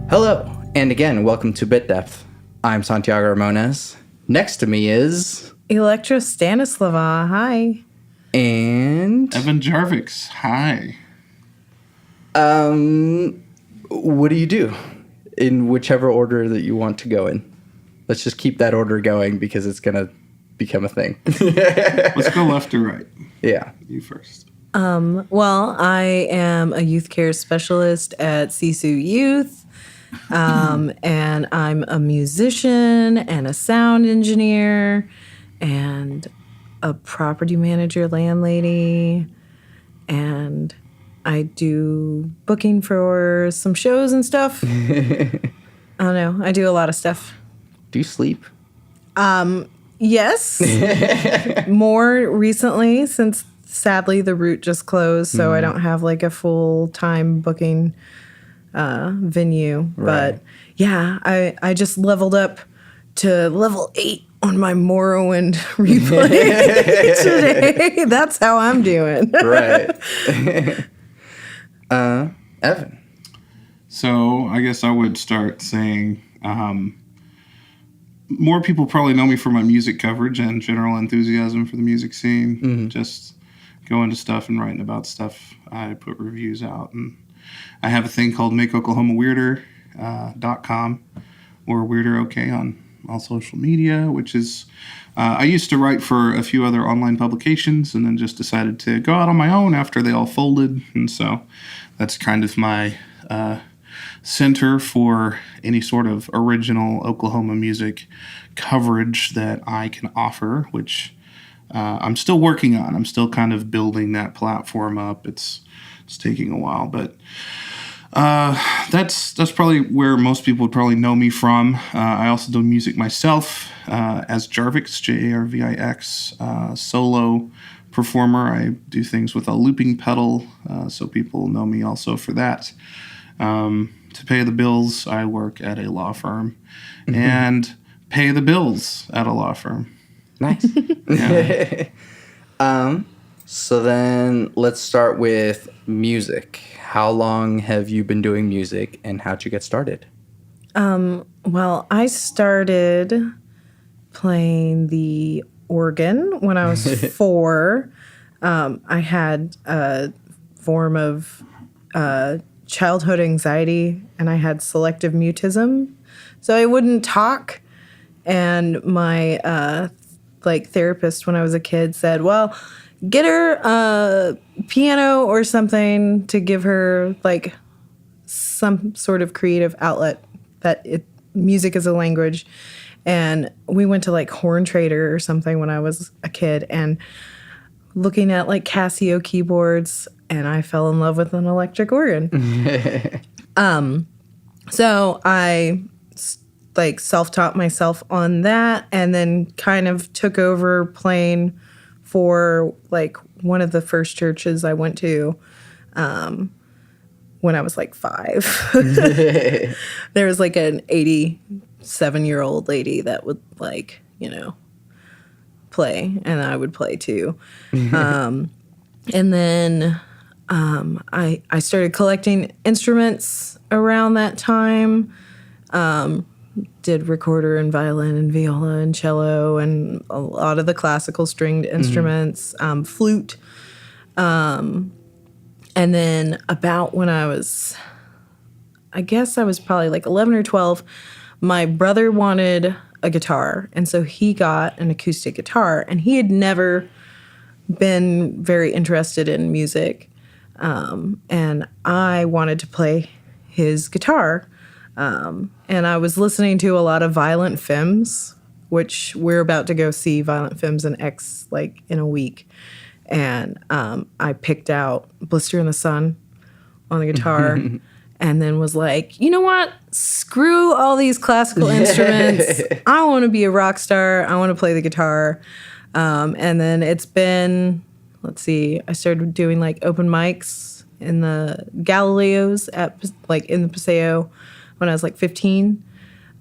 Hello, and again, welcome to Bit Depth. I'm Santiago Ramones. Next to me is... Elecktra Stanislava, hi. And... Evan Jarvix, hi. What do you do? In whichever order that you want to go in. Let's just keep that order going because it's going to become a thing. Let's go left or right. Yeah. You first. Well, I am a youth care specialist at CSU Youth, and I'm a musician and a sound engineer and a property manager, landlady, and I do booking for some shows and stuff. I don't know. I do a lot of stuff. Do you sleep? Yes. More recently, since sadly the route just closed, so I don't have like a full-time booking venue. Right. But yeah, I just leveled up to level 8 on my Morrowind replay today. That's how I'm doing. Right. Evan. So I guess I would start saying more people probably know me for my music coverage and general enthusiasm for the music scene. Mm-hmm. Just going to stuff and writing about stuff. I put reviews out. And I have a thing called MakeOklahomaWeirder.com or Weirder OK on all social media, which is... I used to write for a few other online publications and then just decided to go out on my own after they all folded. And so that's kind of my center for any sort of original Oklahoma music coverage that I can offer, which I'm still working on. I'm still kind of building that platform up. It's taking a while, but that's probably where most people would probably know me from. I also do music myself as Jarvix, Jarvix, solo performer. I do things with a looping pedal, so people know me also for that. To pay the bills, I work at a law firm and pay the bills at a law firm. Nice. So then let's start with music. How long have you been doing music and how'd you get started? Well, I started playing the organ when I was 4. I had a form of childhood anxiety, and I had selective mutism, so I wouldn't talk. And my therapist when I was a kid said, "Well, get her a piano or something to give her like some sort of creative outlet. Music is a language." And we went to like Horn Trader or something when I was a kid, and looking at like Casio keyboards, and I fell in love with an electric organ. So I like self-taught myself on that, and then kind of took over playing for like one of the first churches I went to when I was like 5. There was like an 87-year-old lady that would like, play, and I would play too. And then I started collecting instruments around that time. Did recorder and violin and viola and cello and a lot of the classical stringed instruments, flute. And then about when I was probably like 11 or 12, my brother wanted a guitar. And so he got an acoustic guitar, and he had never been very interested in music. And I wanted to play his guitar. And I was listening to a lot of Violent Femmes, which we're about to go see Violent Femmes and X like in a week. And I picked out Blister in the Sun on the guitar and then was like, you know what? Screw all these classical instruments. I want to be a rock star. I want to play the guitar. And then it's been, I started doing like open mics in the Galileos in the Paseo when I was like 15.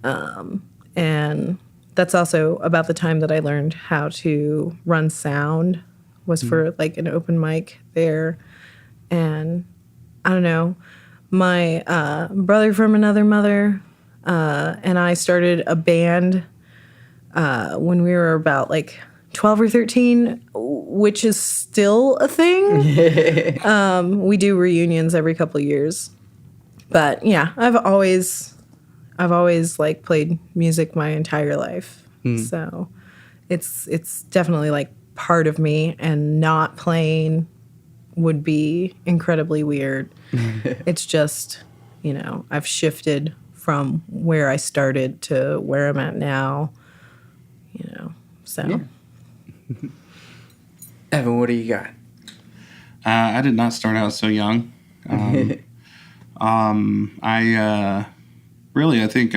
And that's also about the time that I learned how to run sound, was for like an open mic there. And I don't know, My brother from another mother and I started a band when we were about like 12 or 13, which is still a thing. We do reunions every couple of years. But yeah, I've always like played music my entire life. So it's definitely like part of me, and not playing would be incredibly weird. It's just, I've shifted from where I started to where I'm at now, so. Yeah. Evan, what do you got? I did not start out so young. I think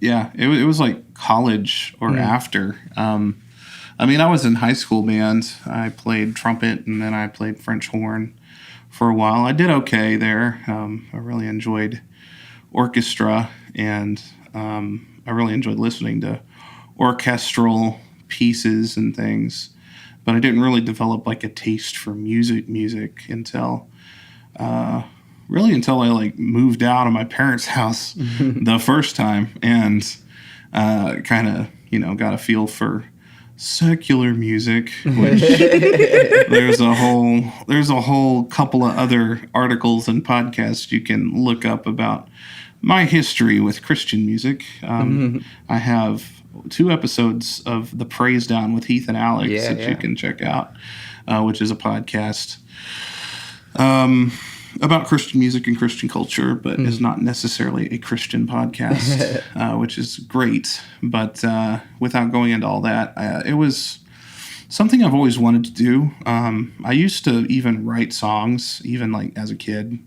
it was like college or after. I was in high school band. I played trumpet, and then I played French horn for a while. I did okay there. I really enjoyed orchestra, and I really enjoyed listening to orchestral pieces and things. But I didn't really develop like a taste for music until I like moved out of my parents' house the first time, and kind of got a feel for secular music, which there's a whole couple of other articles and podcasts you can look up about my history with Christian music. I have 2 episodes of The Praise Down with Heath and Alex you can check out, which is a podcast about Christian music and Christian culture, but is not necessarily a Christian podcast, which is great. But without going into all that, it was something I've always wanted to do. I used to even write songs, even like as a kid.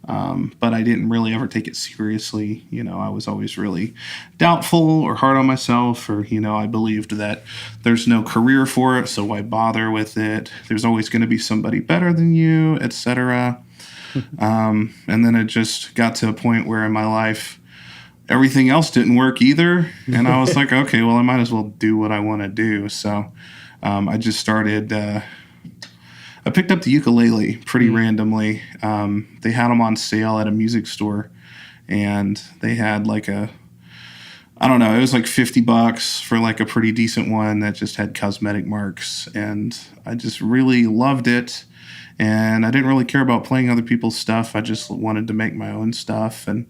But I didn't really ever take it seriously. I was always really doubtful or hard on myself, or, I believed that there's no career for it, so why bother with it? There's always going to be somebody better than you, etc. And then it just got to a point where in my life, everything else didn't work either. And I was like, okay, well, I might as well do what I want to do. So I just started... I picked up the ukulele pretty randomly. They had them on sale at a music store, and they had like it was like $50 for like a pretty decent one that just had cosmetic marks, and I just really loved it. And I didn't really care about playing other people's stuff. I just wanted to make my own stuff. And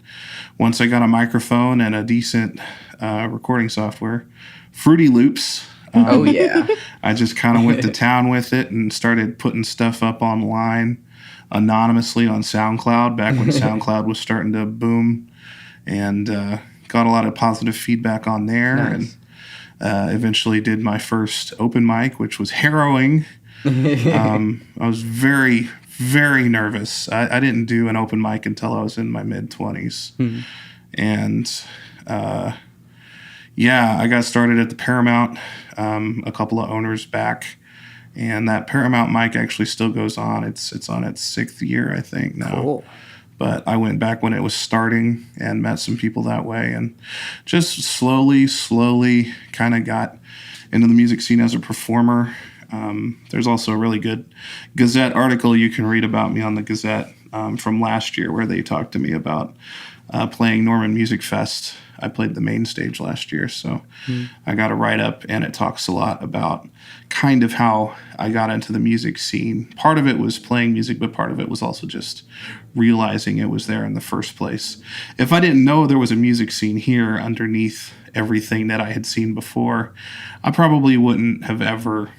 once I got a microphone and a decent recording software, Fruity Loops. Oh, yeah. I just kind of went to town with it and started putting stuff up online anonymously on SoundCloud back when SoundCloud was starting to boom, and got a lot of positive feedback on there. Nice. And eventually did my first open mic, which was harrowing. I was very, very nervous. I didn't do an open mic until I was in my mid-20s. And I got started at the Paramount a couple of owners back, and that Paramount mic actually still goes on. It's on its 6th year, I think, now. Cool. But I went back when it was starting and met some people that way, and just slowly kind of got into the music scene as a performer. There's also a really good Gazette article you can read about me on the Gazette from last year, where they talked to me about playing Norman Music Fest. I played the main stage last year, so I got a write-up, and it talks a lot about kind of how I got into the music scene. Part of it was playing music, but part of it was also just realizing it was there in the first place. If I didn't know there was a music scene here underneath everything that I had seen before, I probably wouldn't have ever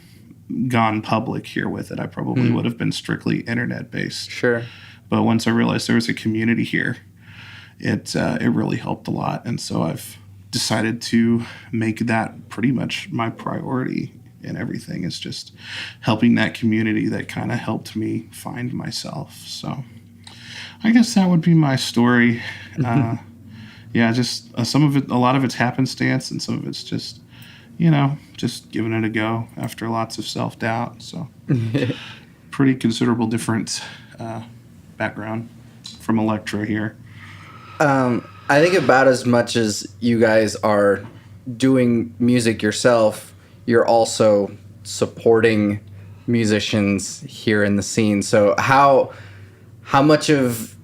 gone public here with it. I probably would have been strictly internet-based. Sure. But once I realized there was a community here, it really helped a lot. And so I've decided to make that pretty much my priority in everything, is just helping that community that kind of helped me find myself. So I guess that would be my story. Just some of it, a lot of it's happenstance, and some of it's just, just giving it a go after lots of self-doubt. So pretty considerable different background from Elecktra here. I think about as much as you guys are doing music yourself, you're also supporting musicians here in the scene. So how much of,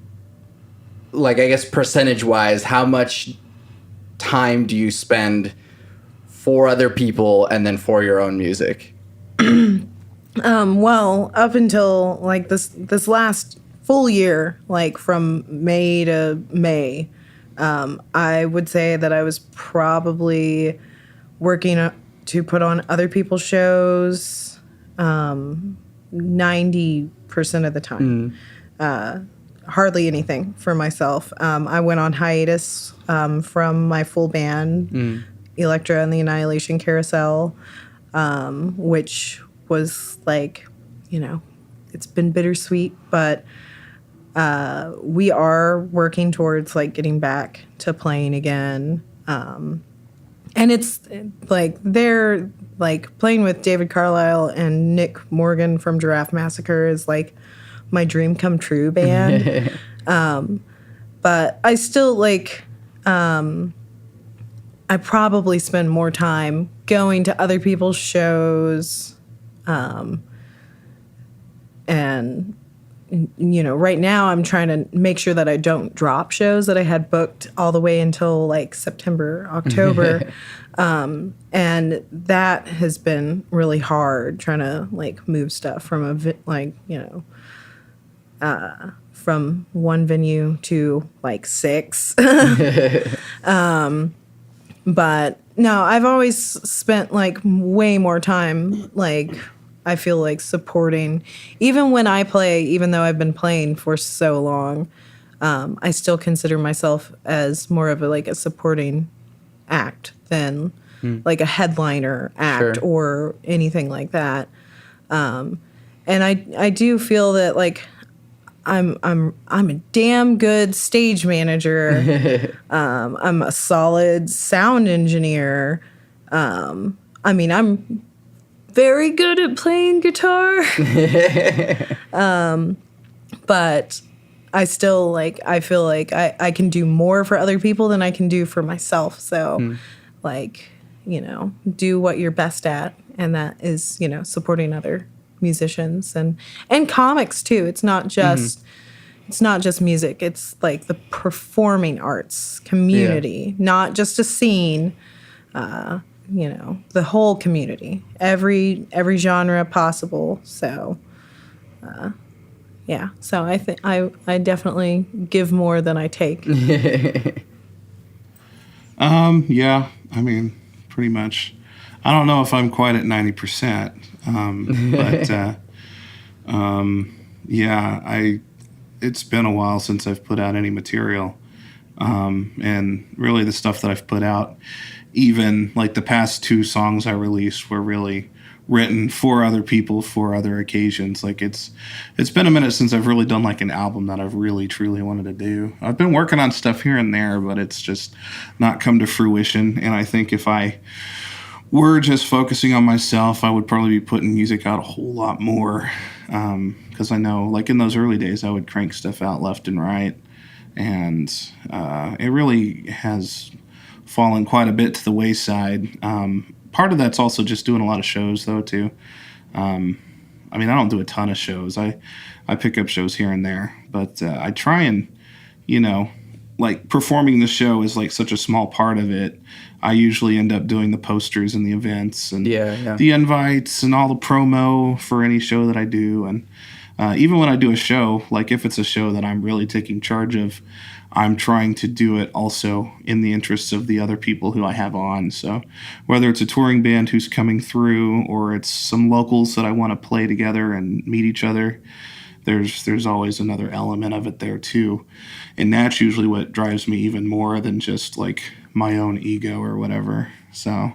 like, I guess percentage wise, how much time do you spend for other people and then for your own music? Well, up until like this last full year, like from May to May, I would say that I was probably working to put on other people's shows 90% of the time. Hardly anything for myself. I went on hiatus from my full band, Elecktra and the Annihilation Carousel, which was like, it's been bittersweet, but we are working towards like getting back to playing again. And it's like they're like playing with David Carlisle and Nick Morgan from Giraffe Massacre is like my dream come true band. But I still like, I probably spend more time going to other people's shows. And right now I'm trying to make sure that I don't drop shows that I had booked all the way until like September, October. And that has been really hard, trying to like move stuff from from one venue to like 6. But no, I've always spent like way more time, like I feel like supporting, even when I play, even though I've been playing for so long, I still consider myself as more of a supporting act than like a headliner act or anything like that. And I do feel that like I'm a damn good stage manager. I'm a solid sound engineer. I'm very good at playing guitar. But I still I feel like I can do more for other people than I can do for myself. So do what you're best at. And that is, supporting other musicians and comics too. It's not just music. It's like the performing arts community, not just a scene. The whole community, every genre possible. So, So I think I definitely give more than I take. Yeah. Pretty much. I don't know if I'm quite at 90%. But it's been a while since I've put out any material. And really the stuff that I've put out, even like the past 2 songs I released were really written for other people for other occasions. Like it's been a minute since I've really done like an album that I've really truly wanted to do. I've been working on stuff here and there, but it's just not come to fruition. And I think if I were just focusing on myself, I would probably be putting music out a whole lot more. Because I know like in those early days I would crank stuff out left and right. And it really has fallen quite a bit to the wayside. Part of that's also just doing a lot of shows, though, too. I don't do a ton of shows. I pick up shows here and there. But I try and, performing the show is, such a small part of it. I usually end up doing the posters and the events and the invites and all the promo for any show that I do. And even when I do a show, if it's a show that I'm really taking charge of, I'm trying to do it also in the interests of the other people who I have on. So whether it's a touring band who's coming through or it's some locals that I want to play together and meet each other, there's always another element of it there too. And that's usually what drives me even more than just my own ego or whatever. So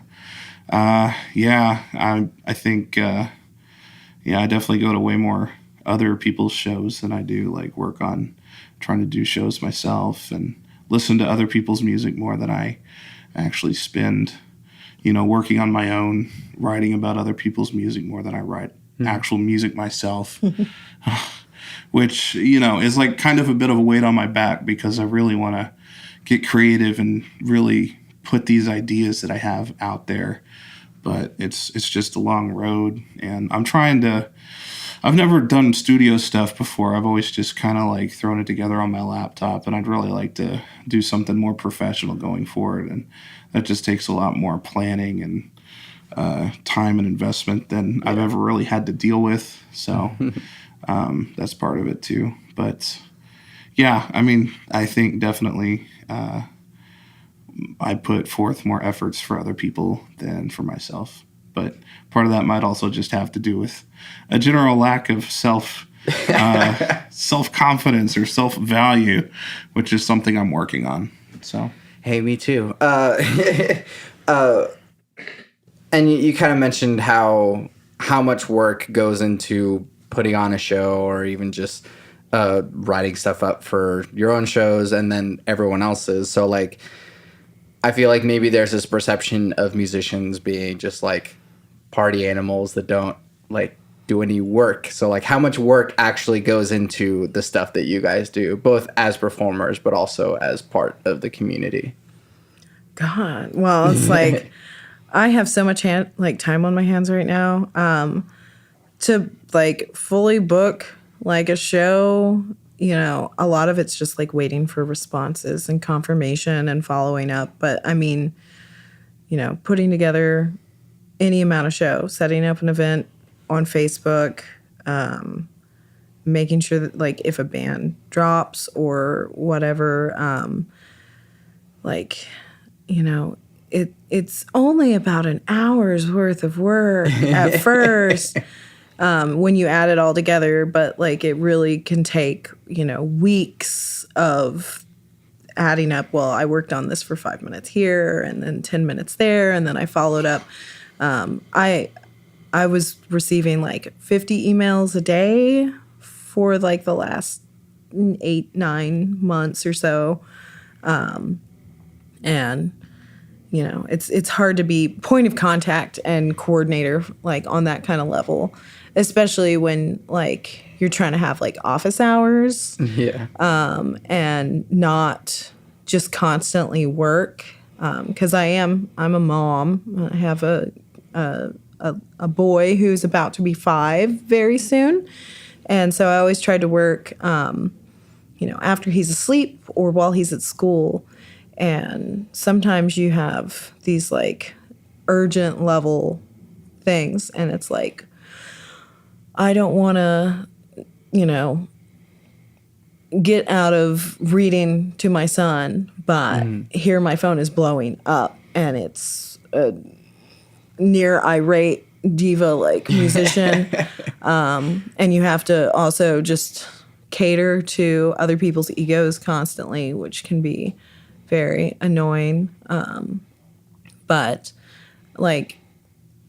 I think I definitely go to way more other people's shows than I do work on trying to do shows myself and listen to other people's music more than I actually spend, working on my own, writing about other people's music more than I write actual music myself, which, is kind of a bit of a weight on my back because I really want to get creative and really put these ideas that I have out there. but it's just a long road, and I've never done studio stuff before. I've always just kind of like thrown it together on my laptop, and I'd really like to do something more professional going forward, and that just takes a lot more planning and time and investment than I've ever really had to deal with. So that's part of it too. But yeah, I mean, I think definitely I put forth more efforts for other people than for myself. But part of that might also just have to do with a general lack of self-confidence or self-value, which is something I'm working on. So, hey, me too. And you kind of mentioned how much work goes into putting on a show, or even just writing stuff up for your own shows and then everyone else's. So like, I feel like maybe there's this perception of musicians being just like party animals that don't like do any work. So like, how much work actually goes into the stuff that you guys do, both as performers but also as part of the community? God, well, it's like I have so much time on my hands right now to like fully book like a show. You know, a lot of it's just like waiting for responses and confirmation and following up. But I mean, you know, putting together any amount of show, setting up an event on Facebook, making sure that like if a band drops or whatever, like, you know, it's only about an hour's worth of work at first. When you add it all together, but like it really can take, you know, weeks of adding up. Well, I worked on this for 5 minutes here and then 10 minutes there, and then I followed up. I was receiving like 50 emails a day for like the last 8-9 months or so, and you know, it's hard to be point of contact and coordinator like on that kind of level, especially when like you're trying to have like office hours, and not just constantly work. Because I'm a mom. I have a boy who's about to be 5 very soon, and so I always tried to work, you know, after he's asleep or while he's at school. And sometimes you have these like urgent level things, and it's like, I don't want to, you know, get out of reading to my son, but here my phone is blowing up and it's a near irate diva like musician. And you have to also just cater to other people's egos constantly, which can be very annoying. But like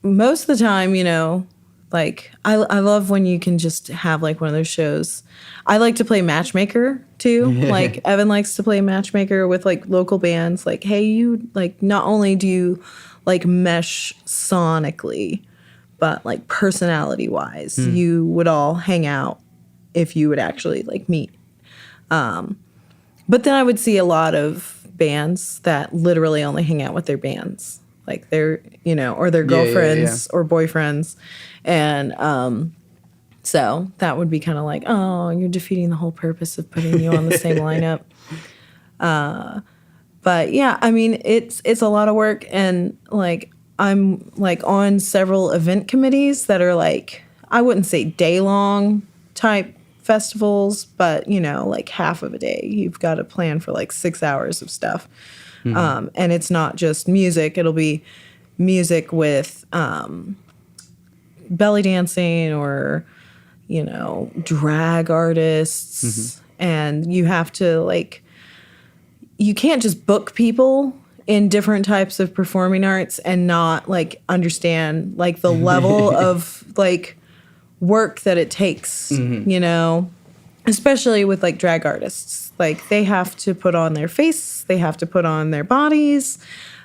most of the time, you know, like I love when you can just have like one of those shows. I like to play matchmaker too. Like Evan likes to play matchmaker with like local bands. Like, hey, you like not only do you like mesh sonically, but like personality wise, you would all hang out if you would actually like meet. But then I would see a lot of bands that literally only hang out with their bands, like their, you know, or their girlfriends or boyfriends. And so that would be kind of like, oh, you're defeating the whole purpose of putting you on the same lineup. But yeah, I mean, it's a lot of work. And like, I'm like on several event committees that are like, I wouldn't say day long type festivals, but you know, like half of a day you've got to plan for like 6 hours of stuff. And it's not just music, it'll be music with belly dancing or, you know, drag artists. And you have to like, you can't just book people in different types of performing arts and not like understand like the level of like work that it takes, you know, especially with like drag artists. Like they have to put on their face, they have to put on their bodies.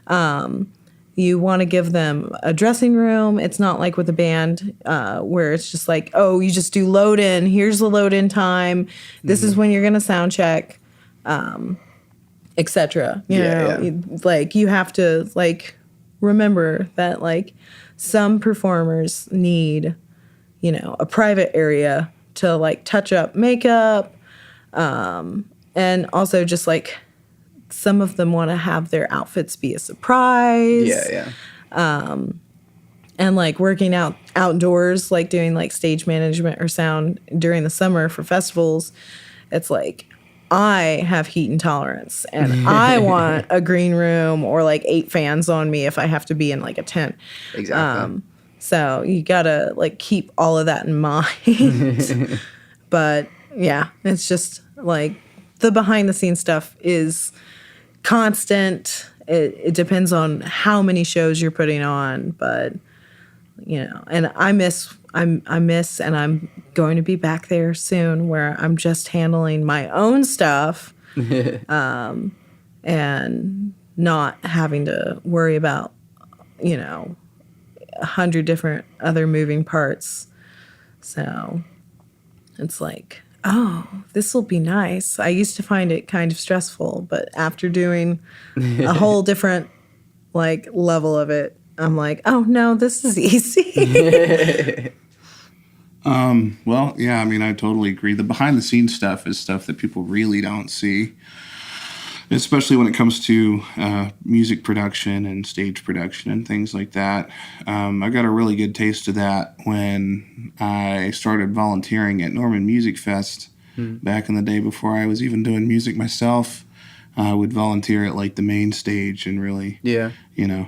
You want to give them a dressing room. It's not like with a band where it's just like, oh, you just do load in. Here's the load in time. This is when you're going to sound check, etc. You know, like you have to like remember that like some performers need, a private area to like touch up makeup. And also just like some of them want to have their outfits be a surprise. Yeah, yeah. And like working outdoors, like doing like stage management or sound during the summer for festivals, it's like I have heat intolerance and I want a green room or like 8 fans on me if I have to be in like a tent. Exactly. So you gotta like keep all of that in mind. But yeah, it's just like the behind the scenes stuff is constant. It depends on how many shows you're putting on, but and I miss, and I'm going to be back there soon where I'm just handling my own stuff, and not having to worry about, 100 different other moving parts. So it's like, oh, this will be nice. I used to find it kind of stressful, but after doing a whole different like level of it, I'm like, oh no, this is easy. Well, yeah, I mean, I totally agree. The behind the scenes stuff is stuff that people really don't see, especially when it comes to music production and stage production and things like that. I got a really good taste of that when I started volunteering at Norman Music Fest back in the day before I was even doing music myself. I would volunteer at like the main stage and really,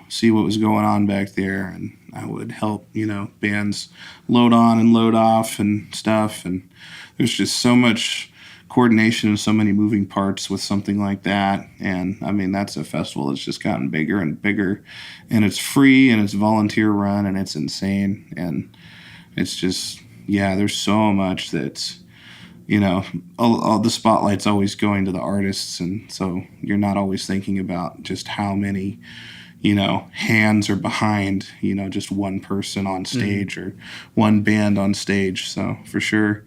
see what was going on back there. And I would help, bands load on and load off and stuff. And there's just so much coordination and so many moving parts with something like that. And I mean, that's a festival that's just gotten bigger and bigger, and it's free and it's volunteer run and it's insane. And it's just, there's so much that's, all the spotlight's always going to the artists. And so you're not always thinking about just how many, hands are behind, just one person on stage or one band on stage. So for sure,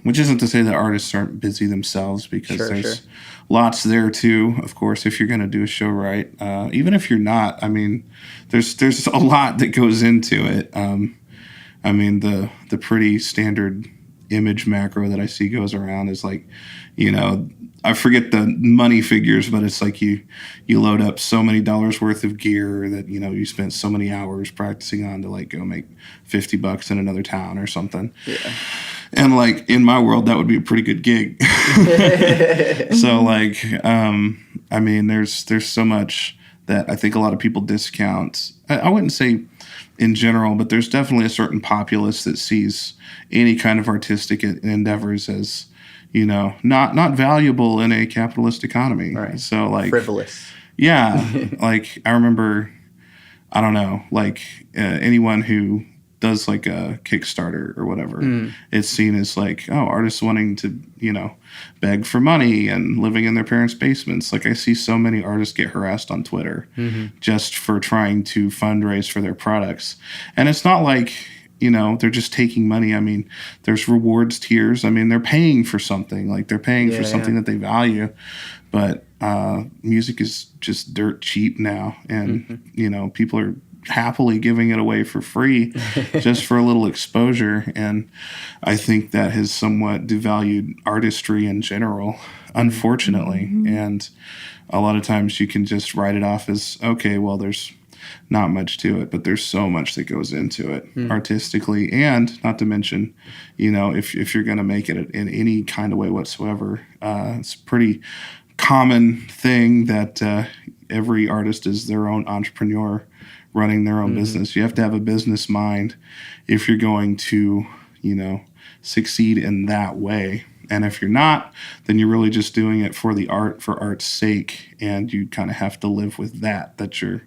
which isn't to say that artists aren't busy themselves, because there's lots there too. Of course, if you're going to do a show right, even if you're not, I mean, there's a lot that goes into it. I mean, the pretty standard image macro that I see goes around is like, I forget the money figures, but it's like you load up so many dollars worth of gear that, you spent so many hours practicing on to like go make $50 in another town or something. Yeah. And like in my world, that would be a pretty good gig. So like, I mean, there's so much that I think a lot of people discount. I wouldn't say in general, but there's definitely a certain populace that sees any kind of artistic endeavors as, not valuable in a capitalist economy. Right. So like frivolous. Yeah. Like I remember, I don't know, like anyone who does like a Kickstarter or whatever, it's seen as like, oh, artists wanting to, beg for money and living in their parents' basements. Like I see so many artists get harassed on Twitter just for trying to fundraise for their products. And it's not like, they're just taking money. I mean, there's rewards tiers. I mean, they're paying for something. Like they're paying for something that they value. But music is just dirt cheap now. And, people are happily giving it away for free just for a little exposure. And I think that has somewhat devalued artistry in general, unfortunately. And a lot of times you can just write it off as, okay, well, there's not much to it, but there's so much that goes into it artistically. And not to mention, if you're going to make it in any kind of way whatsoever, it's a pretty common thing that every artist is their own entrepreneur running their own business. You have to have a business mind if you're going to, succeed in that way. And if you're not, then you're really just doing it for the art, for art's sake. And you kind of have to live with that you're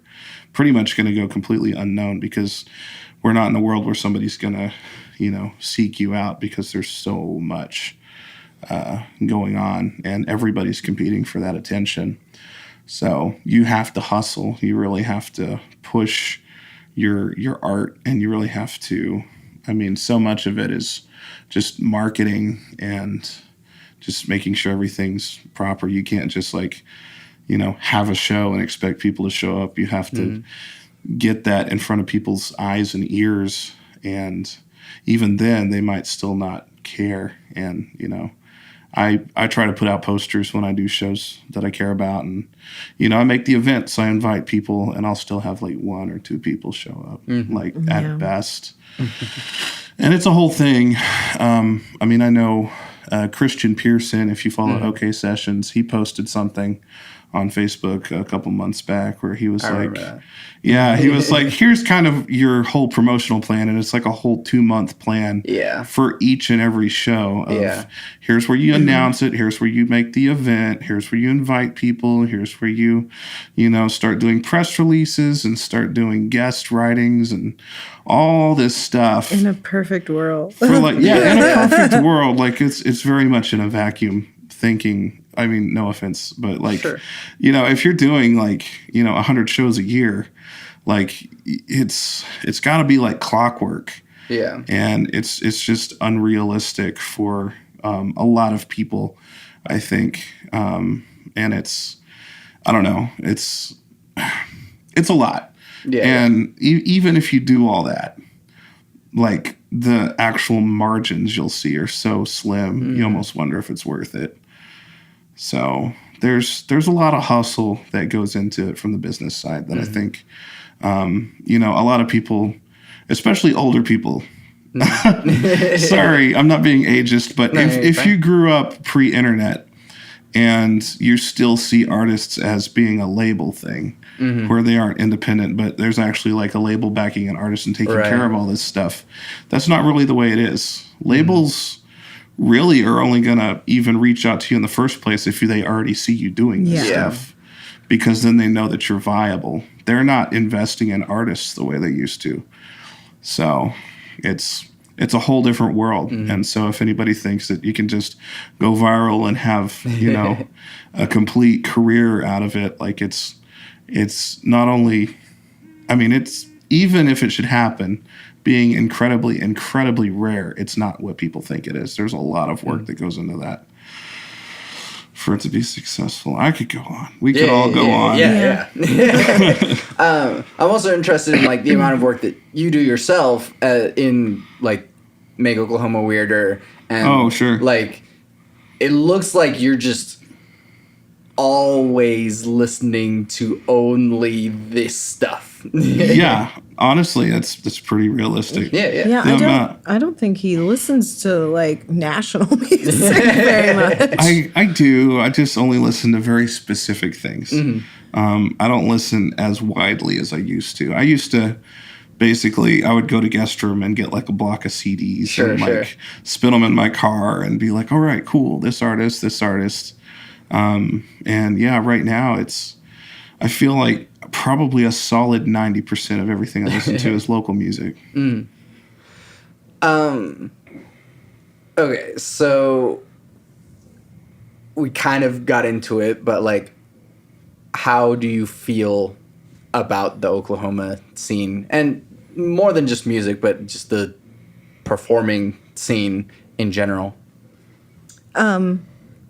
pretty much going to go completely unknown, because we're not in a world where somebody's going to, seek you out, because there's so much going on and everybody's competing for that attention. So you have to hustle. You really have to push your art, and you really have to, I mean, so much of it is just marketing and just making sure everything's proper. You can't just like, have a show and expect people to show up. You have to get that in front of people's eyes and ears. And even then they might still not care. And, I try to put out posters when I do shows that I care about. And, I make the events. I invite people and I'll still have like 1 or 2 people show up, at best. And it's a whole thing. I know Christian Pearson, if you follow OK Sessions, he posted something on Facebook a couple months back where he was he was like, here's kind of your whole promotional plan. And it's like a whole 2-month plan for each and every show. Here's where you announce it. Here's where you make the event. Here's where you invite people. Here's where you start doing press releases and start doing guest writings and all this stuff. In a perfect world. In a perfect world. Like it's very much in a vacuum thinking. I mean, no offense, but if you're doing 100 shows a year, it's got to be like clockwork. Yeah. And it's just unrealistic for a lot of people, I think. And I don't know, it's a lot. Yeah. And even if you do all that, the actual margins you'll see are so slim, you almost wonder if it's worth it. So there's a lot of hustle that goes into it from the business side that I think, a lot of people, especially older people. Sorry, I'm not being ageist, but if you grew up pre-internet and you still see artists as being a label thing where they aren't independent, but there's actually like a label backing an artist and taking care of all this stuff, that's not really the way it is. Labels really are only going to even reach out to you in the first place if they already see you doing this stuff, because then they know that you're viable. They're not investing in artists the way they used to. So it's a whole different world. And so if anybody thinks that you can just go viral and have, a complete career out of it, it's not only, it's, even if it should happen, being incredibly, incredibly rare, it's not what people think it is. There's a lot of work that goes into that for it to be successful. I could go on. We could all go on. I'm also interested in the amount of work that you do yourself in Make Oklahoma Weirder. And, oh, sure. It looks like you're just always listening to only this stuff. Yeah, honestly, that's pretty realistic. Yeah. I don't think he listens to national music very much. I do. I just only listen to very specific things. I don't listen as widely as I used to. I used to basically, I would go to guest room and get a block of CDs and spin them in my car and be like, all right, cool, this artist. And right now I feel like probably a solid 90% of everything I listen to is local music. Okay, so we kind of got into it, but how do you feel about the Oklahoma scene? And more than just music, but just the performing scene in general.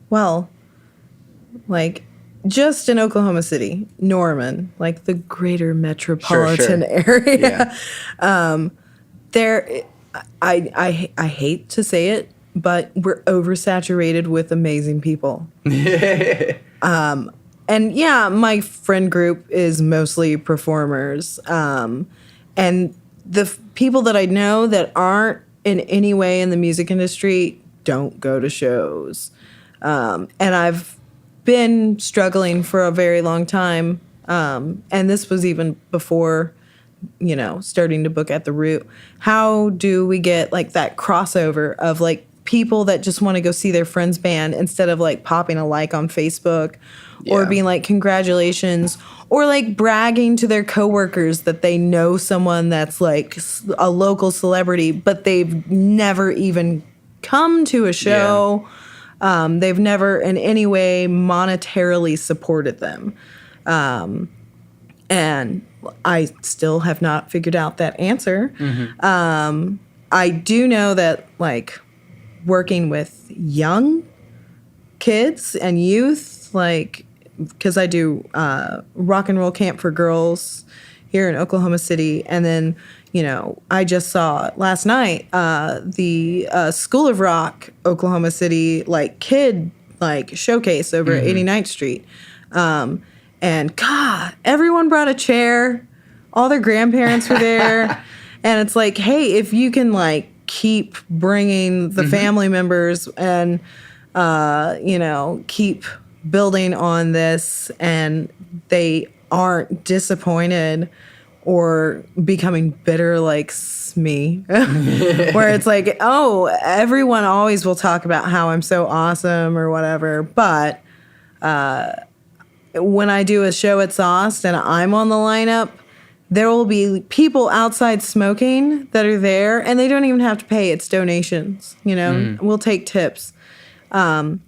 Well, just in Oklahoma City, Norman, the greater metropolitan area. There, I hate to say it, but we're oversaturated with amazing people. And my friend group is mostly performers. And the people that I know that aren't in any way in the music industry don't go to shows. And I've been struggling for a very long time. And this was even before, starting to book at the Root. How do we get that crossover of people that just want to go see their friend's band instead of popping a like on Facebook or being congratulations or bragging to their coworkers that they know someone that's a local celebrity, but they've never even come to a show. Yeah. They've never in any way monetarily supported them. And I still have not figured out that answer. I do know that working with young kids and youth, because I do rock and roll camp for girls here in Oklahoma City. And then, I just saw last night the School of Rock Oklahoma City kid showcase over at 89th Street. And God, everyone brought a chair. All their grandparents were there. And it's like, hey, if you can keep bringing the family members and, keep building on this, and they aren't disappointed or becoming bitter like me, where it's like, oh, everyone always will talk about how I'm so awesome or whatever. But when I do a show at Sauced and I'm on the lineup, there will be people outside smoking that are there, and they don't even have to pay. It's donations, We'll take tips. And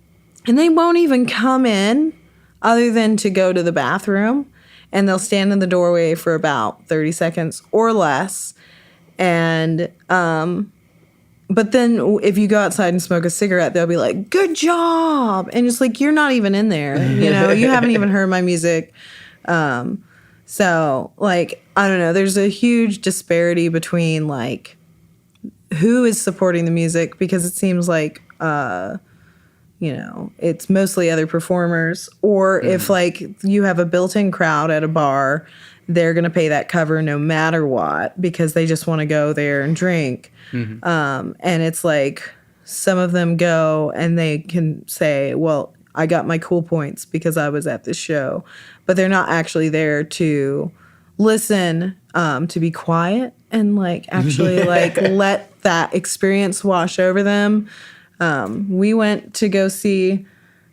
they won't even come in other than to go to the bathroom, and they'll stand in the doorway for about 30 seconds or less. And but then if you go outside and smoke a cigarette, they'll be like, good job. And it's like, you're not even in there. You haven't even heard my music. So, I don't know. There's a huge disparity between, who is supporting the music, because it seems like, it's mostly other performers. Or if, you have a built-in crowd at a bar, they're going to pay that cover no matter what, because they just want to go there and drink. And it's some of them go and they can say, well, I got my cool points because I was at this show. But they're not actually there to listen, to be quiet and actually let that experience wash over them. We went to go see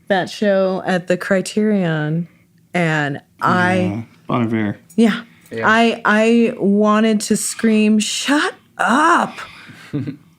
that show at the Criterion, and Bon Iver. Yeah. I wanted to scream, shut up.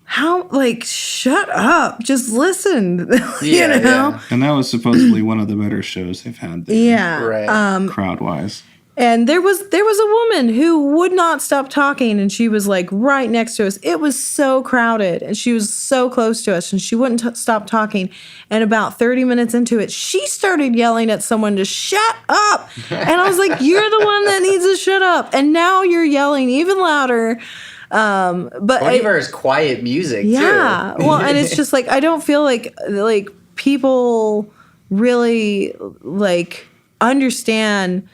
How, shut up. Just listen. Yeah. And that was supposedly one of the better shows they've had there. Yeah. Right. Crowd-wise. And there was a woman who would not stop talking, and she was right next to us. It was so crowded, and she was so close to us, and she wouldn't stop talking. And about 30 minutes into it, she started yelling at someone to shut up. And I was like, you're the one that needs to shut up. And now you're yelling even louder. But Bon Iver is quiet music, yeah. too. Well, and it's just I don't feel like people really understand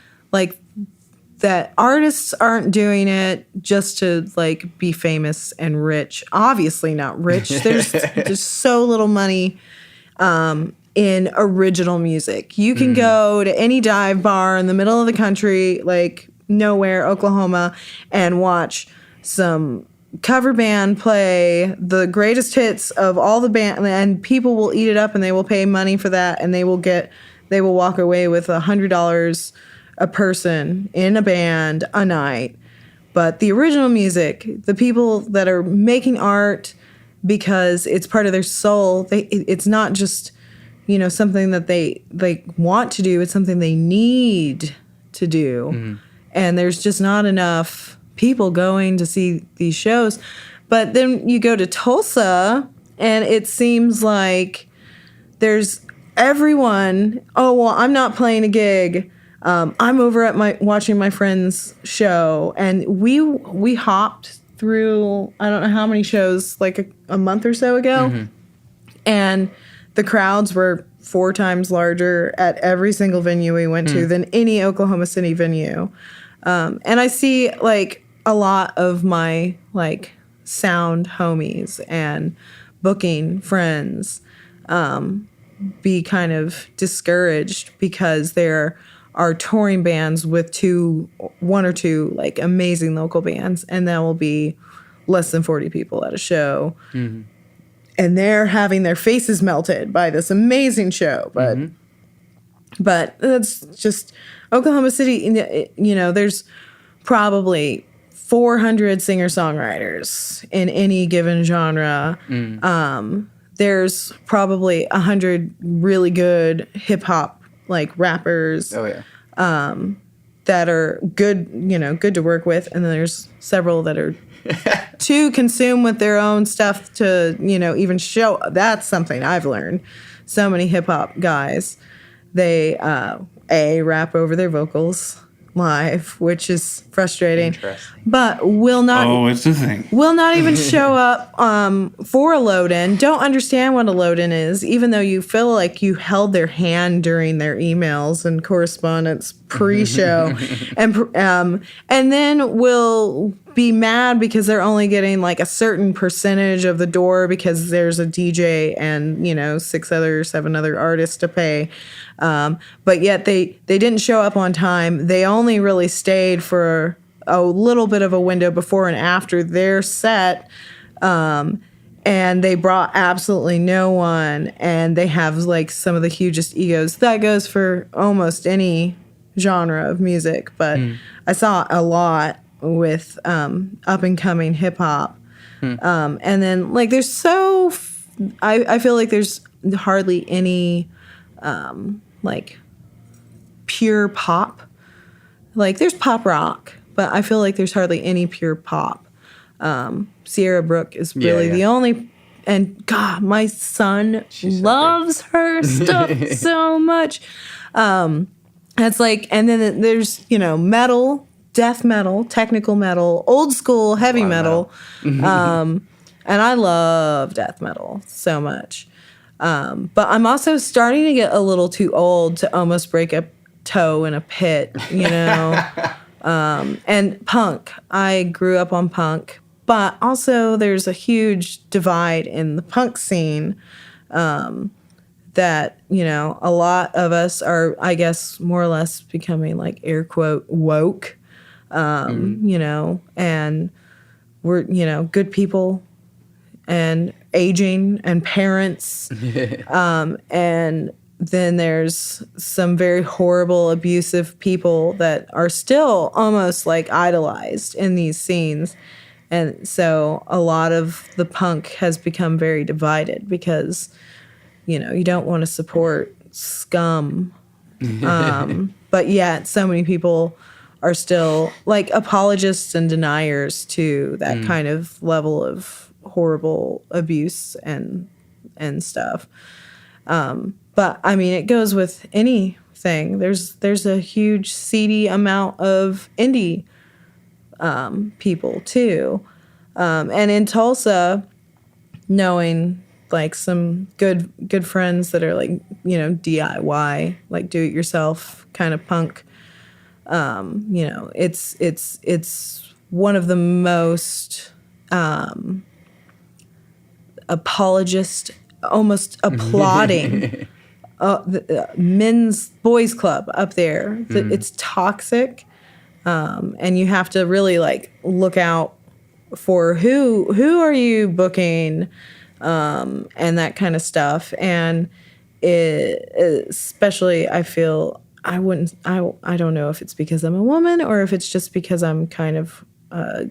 that artists aren't doing it just to be famous and rich. Obviously not rich. There's so little money in original music. You can go to any dive bar in the middle of the country, nowhere, Oklahoma, and watch some cover band play the greatest hits of all the band, and people will eat it up, and they will pay money for that, and they will walk away with $100 a person in a band a night. But the original music, the people that are making art because it's part of their soul, it's not just something that they want to do, it's something they need to do. And there's just not enough people going to see these shows. But then you go to Tulsa, and it seems like there's everyone, oh, well, I'm not playing a gig. I'm over at watching my friend's show. And we hopped through, I don't know how many shows, a month or so ago. And the crowds were 4 times larger at every single venue we went to than any Oklahoma City venue. And I see a lot of my sound homies and booking friends be kind of discouraged because there are touring bands with one or two amazing local bands, and there will be less than 40 people at a show. And they're having their faces melted by this amazing show. But that's just Oklahoma City. There's probably 400 singer-songwriters in any given genre. There's probably 100 really good hip-hop rappers. Oh, yeah. That are good, good to work with. And then there's several that are too consumed with their own stuff to, even show. That's something I've learned. So many hip hop guys, they rap over their vocals live, which is frustrating. Interesting. But will not. Oh, it's a thing. Will not even show up for a load-in. Don't understand what a load-in is, even though you feel like you held their hand during their emails and correspondence pre-show, and then will be mad because they're only getting like a certain percentage of the door because there's a DJ and 7 other artists to pay. But yet they didn't show up on time. They only really stayed for a little bit of a window before and after their set. And they brought absolutely no one. And they have like some of the hugest egos. That goes for almost any genre of music. But I saw a lot with up and coming hip hop. And then like there's I feel like there's hardly any like pure pop. Like there's pop rock, but I feel like there's hardly any pure pop. Sierra Brooke is really the only, and God, my son loves her stuff so much. It's like, and then there's metal, death metal, technical metal, old school heavy metal. And I love death metal so much. But I'm also starting to get a little too old to almost break a toe in a pit, and punk. I grew up on punk, but also there's a huge divide in the punk scene that, a lot of us are, I guess, more or less becoming like air quote woke, and we're, good people and aging and parents. And then there's some very horrible, abusive people that are still almost like idolized in these scenes. And so a lot of the punk has become very divided because, you don't want to support scum. But yet so many people are still like apologists and deniers to that kind of level of horrible abuse and stuff. But I mean, it goes with anything. There's a huge seedy amount of indie people too. And in Tulsa, knowing like some good friends that are like, DIY, like do it yourself kind of punk. It's one of the most apologist, almost applauding men's boys club up there. It's toxic, and you have to really like look out for who are you booking, and that kind of stuff. And especially I feel I don't know if it's because I'm a woman or if it's just because I'm kind of a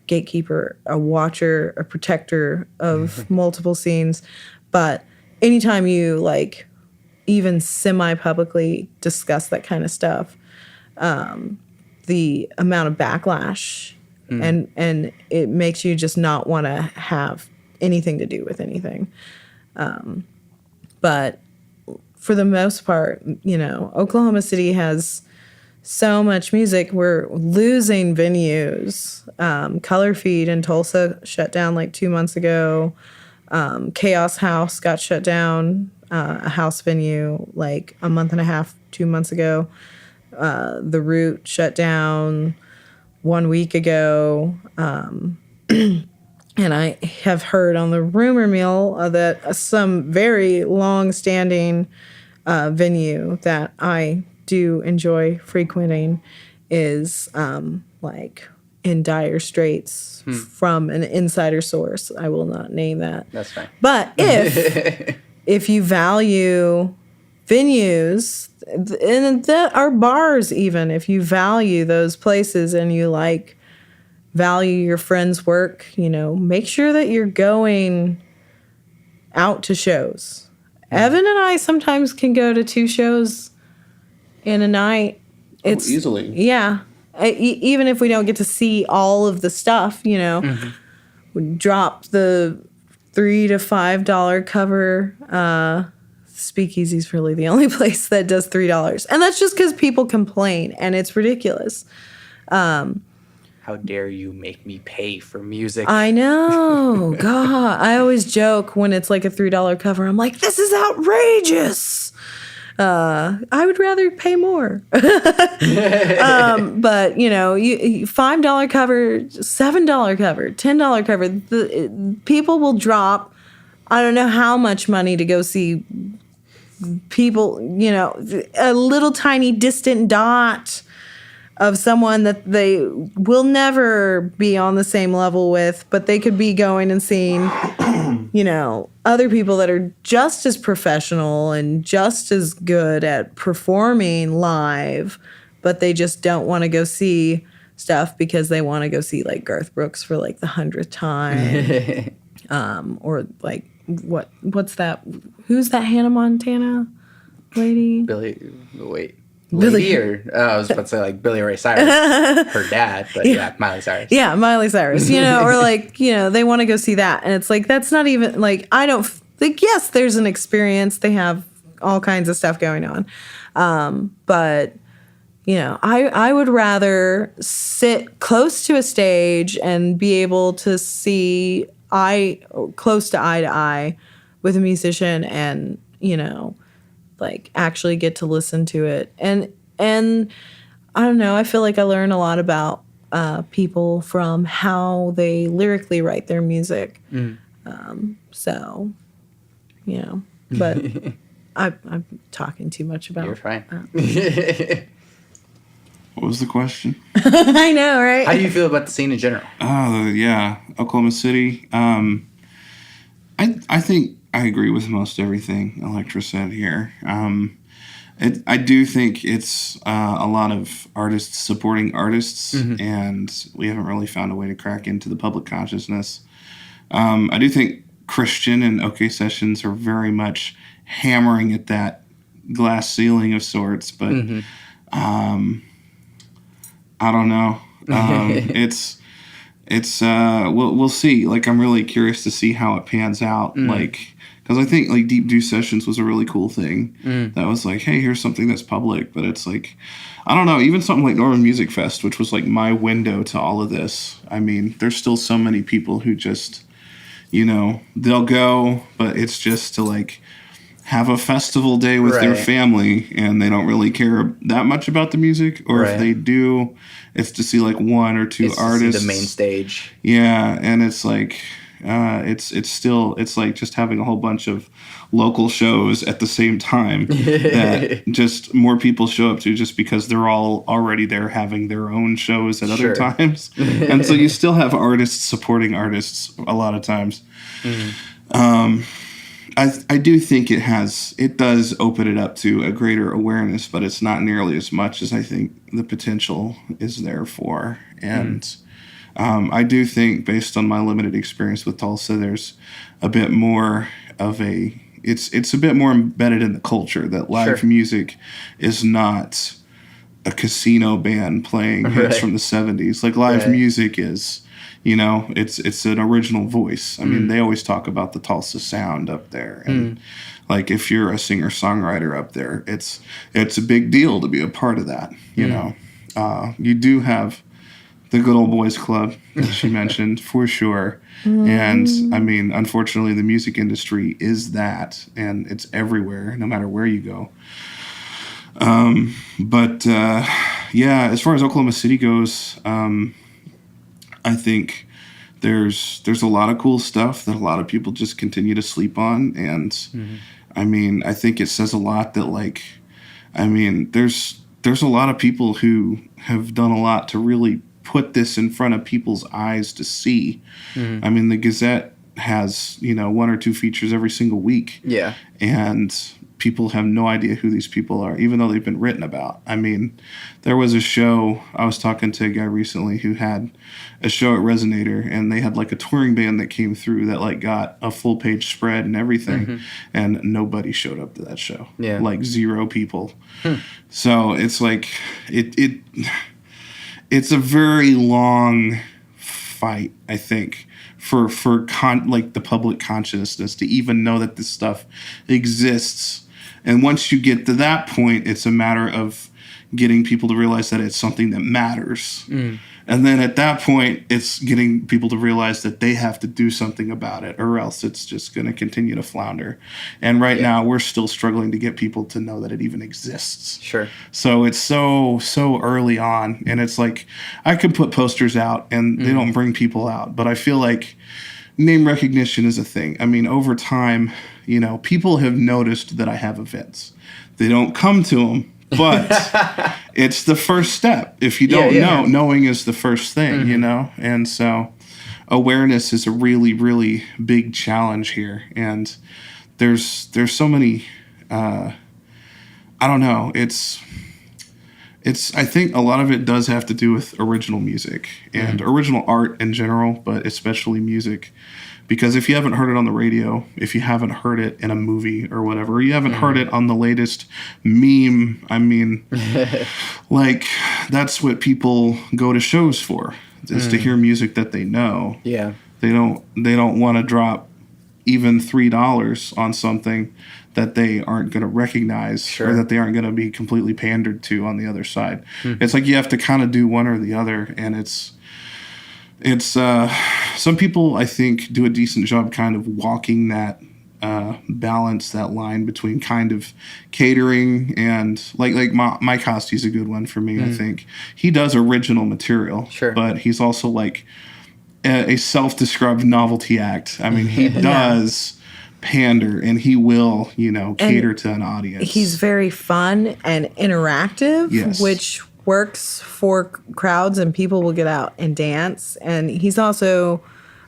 gatekeeper, a watcher, a protector of multiple scenes. But anytime you like even semi-publicly discuss that kind of stuff, the amount of backlash and it makes you just not want to have anything to do with anything. But for the most part, Oklahoma City has so much music. We're losing venues. Color Feed in Tulsa shut down like 2 months ago. Chaos House got shut down, a house venue, like a month and a half, 2 months ago. The Root shut down 1 week ago. And I have heard on the rumor mill that some very long-standing venue that I do enjoy frequenting is like in dire straits from an insider source. I will not name that. That's fine. But if you value venues, and that are bars even, if you value those places and you like value your friend's work, make sure that you're going out to shows. Evan and I sometimes can go to 2 shows in a night. It's easily. Yeah. Even if we don't get to see all of the stuff, we drop the $3 to $5 cover Speakeasy's really the only place that does $3. And that's just because people complain, and it's ridiculous. How dare you make me pay for music? I know. God, I always joke when it's like a $3 cover. I'm like, this is outrageous. I would rather pay more. But, you $5 cover, $7 cover, $10 cover. People will drop, I don't know how much money to go see people, a little tiny distant dot of someone that they will never be on the same level with, but they could be going and seeing, other people that are just as professional and just as good at performing live, but they just don't want to go see stuff because they want to go see like Garth Brooks for like the 100th time. Or like, what's that? Who's that Hannah Montana lady? Billy, wait. Billy. I was about to say like Billy Ray Cyrus, her dad, but yeah, Miley Cyrus. Yeah, Miley Cyrus, or like, they want to go see that. And it's like, that's not even like, I don't think, yes, there's an experience. They have all kinds of stuff going on. But, I would rather sit close to a stage and be able to see close to eye with a musician and, like actually get to listen to it. And I don't know, I feel like I learn a lot about people from how they lyrically write their music. But I'm talking too much about. You're fine. What was the question? I know, right? How do you feel about the scene in general? Oh, yeah. Oklahoma City. I think I agree with most everything Elecktra said here. I do think it's a lot of artists supporting artists, and we haven't really found a way to crack into the public consciousness. I do think Christian and OK Sessions are very much hammering at that glass ceiling of sorts, but I don't know. We'll see. Like, I'm really curious to see how it pans out. Like, because I think like Deep Dew Sessions was a really cool thing. That was like, hey, here's something that's public, but it's like, I don't know. Even something like Norman Music Fest, which was like my window to all of this. I mean, there's still so many people who just, they'll go, but it's just to like have a festival day with their family, and they don't really care that much about the music, or if they do, it's to see like one or two artists. To see the main stage. Yeah, and it's like it's like just having a whole bunch of local shows at the same time that just more people show up to just because they're all already there having their own shows at other times. And so you still have artists supporting artists a lot of times. I do think it does open it up to a greater awareness, but it's not nearly as much as I think the potential is there for. And I do think, based on my limited experience with Tulsa, there's a bit more of it's a bit more embedded in the culture that live music is not a casino band playing hits from the 70s. Like, live music is, it's an original voice. I mean, they always talk about the Tulsa sound up there. And like, if you're a singer-songwriter up there, it's a big deal to be a part of that, You do have the Good Old Boys Club, that she mentioned, for sure. And, I mean, unfortunately, the music industry is that, and it's everywhere, no matter where you go. As far as Oklahoma City goes, I think there's a lot of cool stuff that a lot of people just continue to sleep on. And, I mean, I think it says a lot that, like, I mean, there's a lot of people who have done a lot to really put this in front of people's eyes to see. I mean, the Gazette has, one or two features every single week. Yeah. And people have no idea who these people are, even though they've been written about. I mean, there was a show, I was talking to a guy recently who had a show at Resonator, and they had like a touring band that came through that like got a full page spread and everything, and nobody showed up to that show. Yeah. Like 0 people. So it's like, it's a very long fight, I think, for the public consciousness to even know that this stuff exists. And once you get to that point, it's a matter of getting people to realize that it's something that matters. And then at that point, it's getting people to realize that they have to do something about it, or else it's just going to continue to flounder. And right now, we're still struggling to get people to know that it even exists. Sure. So it's so early on. And it's like, I could put posters out and they don't bring people out. But I feel like name recognition is a thing. I mean, over time, you know, people have noticed that I have events. They don't come to them, but it's the first step. If you don't know, knowing is the first thing, you know? And so awareness is a really, really big challenge here. And there's so many, I don't know, it's I think a lot of it does have to do with original music and original art in general, but especially music. Because if you haven't heard it on the radio, if you haven't heard it in a movie or whatever, or you haven't heard it on the latest meme, I mean, like, that's what people go to shows for, is to hear music that they know. Yeah. They don't want to drop even $3 on something that they aren't going to receive or that they aren't going to be completely pandered to on the other side. It's like you have to kind of do one or the other, and it's some people, I think, do a decent job kind of walking that balance, that line between kind of catering and like Mike Hosty's a good one for me. I think he does original material, but he's also like a self-described novelty act. I mean, he does pander, and he will, you know, cater to an audience. He's very fun and interactive, which works for crowds, and people will get out and dance. And he's also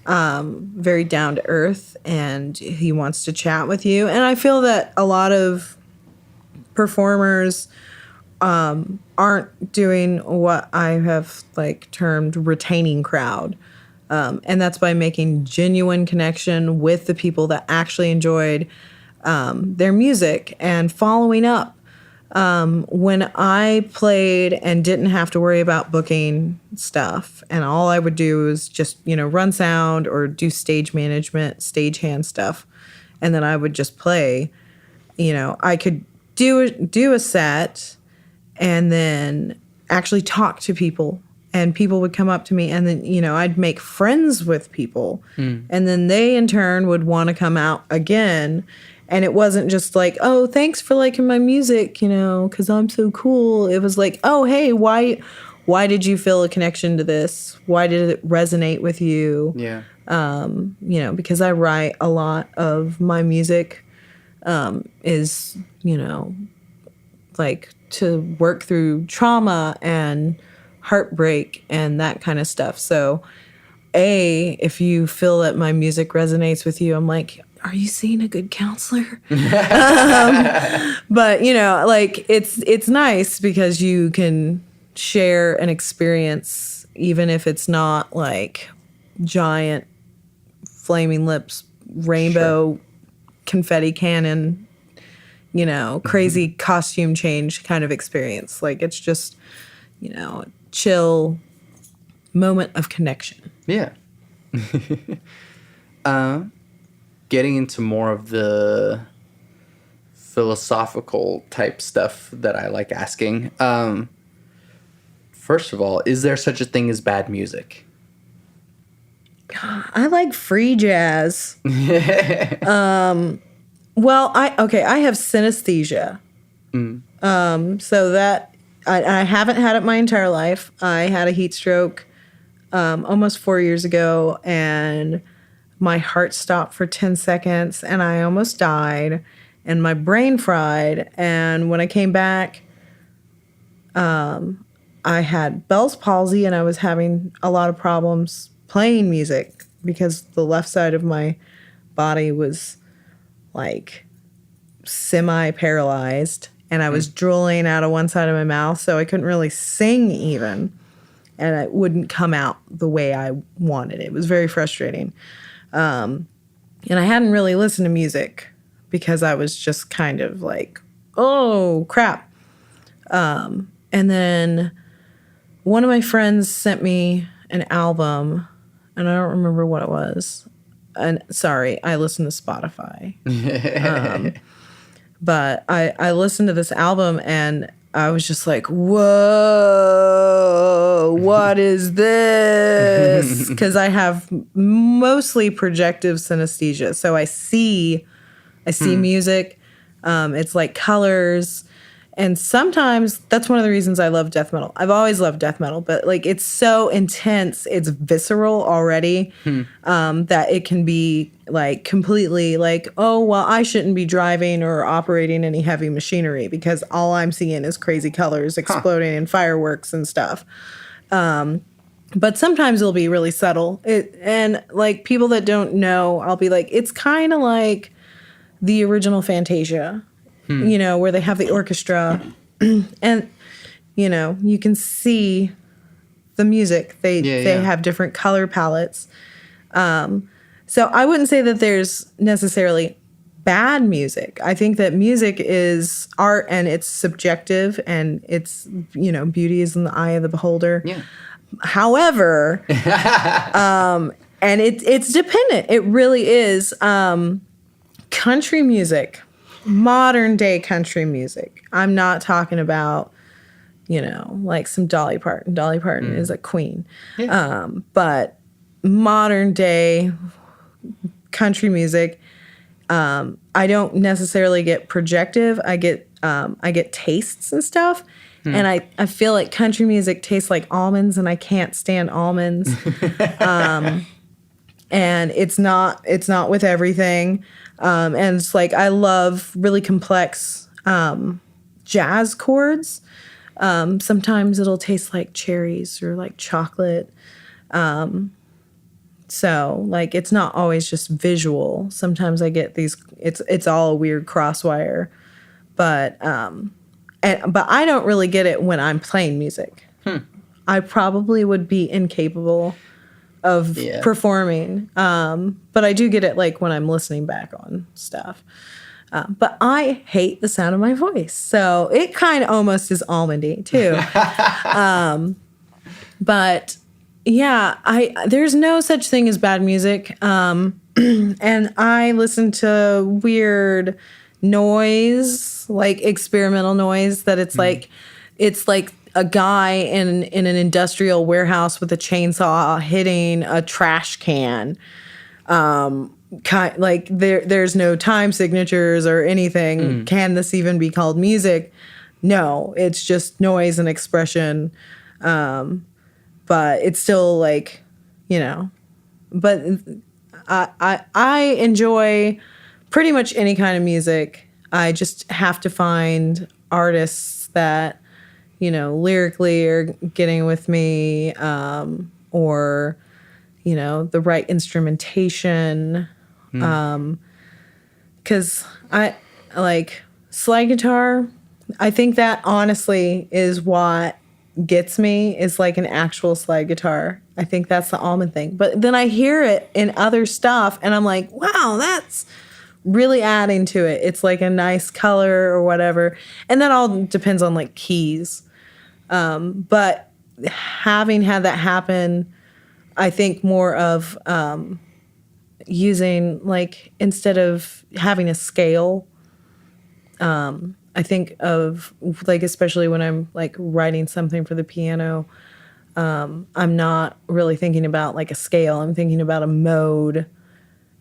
very down to earth, and he wants to chat with you. And I feel that a lot of performers aren't doing what I have like termed retaining crowd. And that's by making genuine connection with the people that actually enjoyed their music and following up. When I played and didn't have to worry about booking stuff, and all I would do was just, you know, run sound or do stage management, stagehand stuff, and then I would just play, you know, I could do a set and then actually talk to people. And people would come up to me, and then, you know, I'd make friends with people. And then they, in turn, would want to come out again. And it wasn't just like, oh, thanks for liking my music, you know, because I'm so cool. It was like, oh, hey, why did you feel a connection to this? Why did it resonate with you? Yeah. You know, because I write a lot of my music is, you know, like to work through trauma and heartbreak and that kind of stuff. So, if you feel that my music resonates with you, I'm like, are you seeing a good counselor? But, you know, like, it's nice because you can share an experience, even if it's not like giant flaming lips, rainbow confetti cannon, you know, crazy costume change kind of experience. Like, it's just, you know, chill moment of connection. Yeah. Getting into more of the philosophical type stuff that I like asking. First of all, is there such a thing as bad music? I like free jazz. Well, I have synesthesia. So that I haven't had it my entire life. I had a heat stroke almost 4 years ago, and my heart stopped for 10 seconds, and I almost died, and my brain fried. And when I came back, I had Bell's palsy, and I was having a lot of problems playing music because the left side of my body was like semi-paralyzed. And I was drooling out of one side of my mouth, so I couldn't really sing even. And it wouldn't come out the way I wanted. It was very frustrating. And I hadn't really listened to music because I was just kind of like, oh, crap. And then one of my friends sent me an album, and I don't remember what it was. And sorry, I listen to Spotify. But I listened to this album and I was just like, whoa, what is this? Because I have mostly projective synesthesia. So I see music. It's like colors. And sometimes that's one of the reasons I love death metal. I've always loved death metal, but like it's so intense, it's visceral already, that it can be like completely like, oh, well, I shouldn't be driving or operating any heavy machinery because all I'm seeing is crazy colors exploding and fireworks and stuff. But sometimes it'll be really subtle. And like people that don't know, I'll be like, it's kind of like the original Fantasia. You know, where they have the orchestra and, you know, you can see the music. They have different color palettes. So I wouldn't say that there's necessarily bad music. I think that music is art and it's subjective and it's, you know, beauty is in the eye of the beholder. Yeah. However, and it's dependent. It really is. Country music. Modern day country music. I'm not talking about, you know, like some Dolly Parton. Dolly Parton is a queen. Yeah. But modern day country music, I don't necessarily get projective. I get tastes and stuff. And I feel like country music tastes like almonds and I can't stand almonds. And it's not with everything. And it's like I love really complex jazz chords. Sometimes it'll taste like cherries or like chocolate. So like it's not always just visual. Sometimes I get these. It's all a weird crosswire, but I don't really get it when I'm playing music. I probably would be incapable of performing. But I do get it like when I'm listening back on stuff. But I hate the sound of my voice. So it kind of almost is almondy too. But yeah, there's no such thing as bad music. And I listen to weird noise, like experimental noise that it's like a guy in an industrial warehouse with a chainsaw hitting a trash can. Like there's no time signatures or anything. Can this even be called music? No, it's just noise and expression. But it's still like, you know, but I enjoy pretty much any kind of music. I just have to find artists that, you know, lyrically are getting with me, or, you know, the right instrumentation. 'Cause I like slide guitar. I think that honestly is what gets me is like an actual slide guitar. I think that's the almond thing. But then I hear it in other stuff and I'm like, wow, that's really adding to it. It's like a nice color or whatever. And that all depends on like keys. But having had that happen, I think more of using like instead of having a scale, I think of like especially when I'm like writing something for the piano, I'm not really thinking about like a scale. I'm thinking about a mode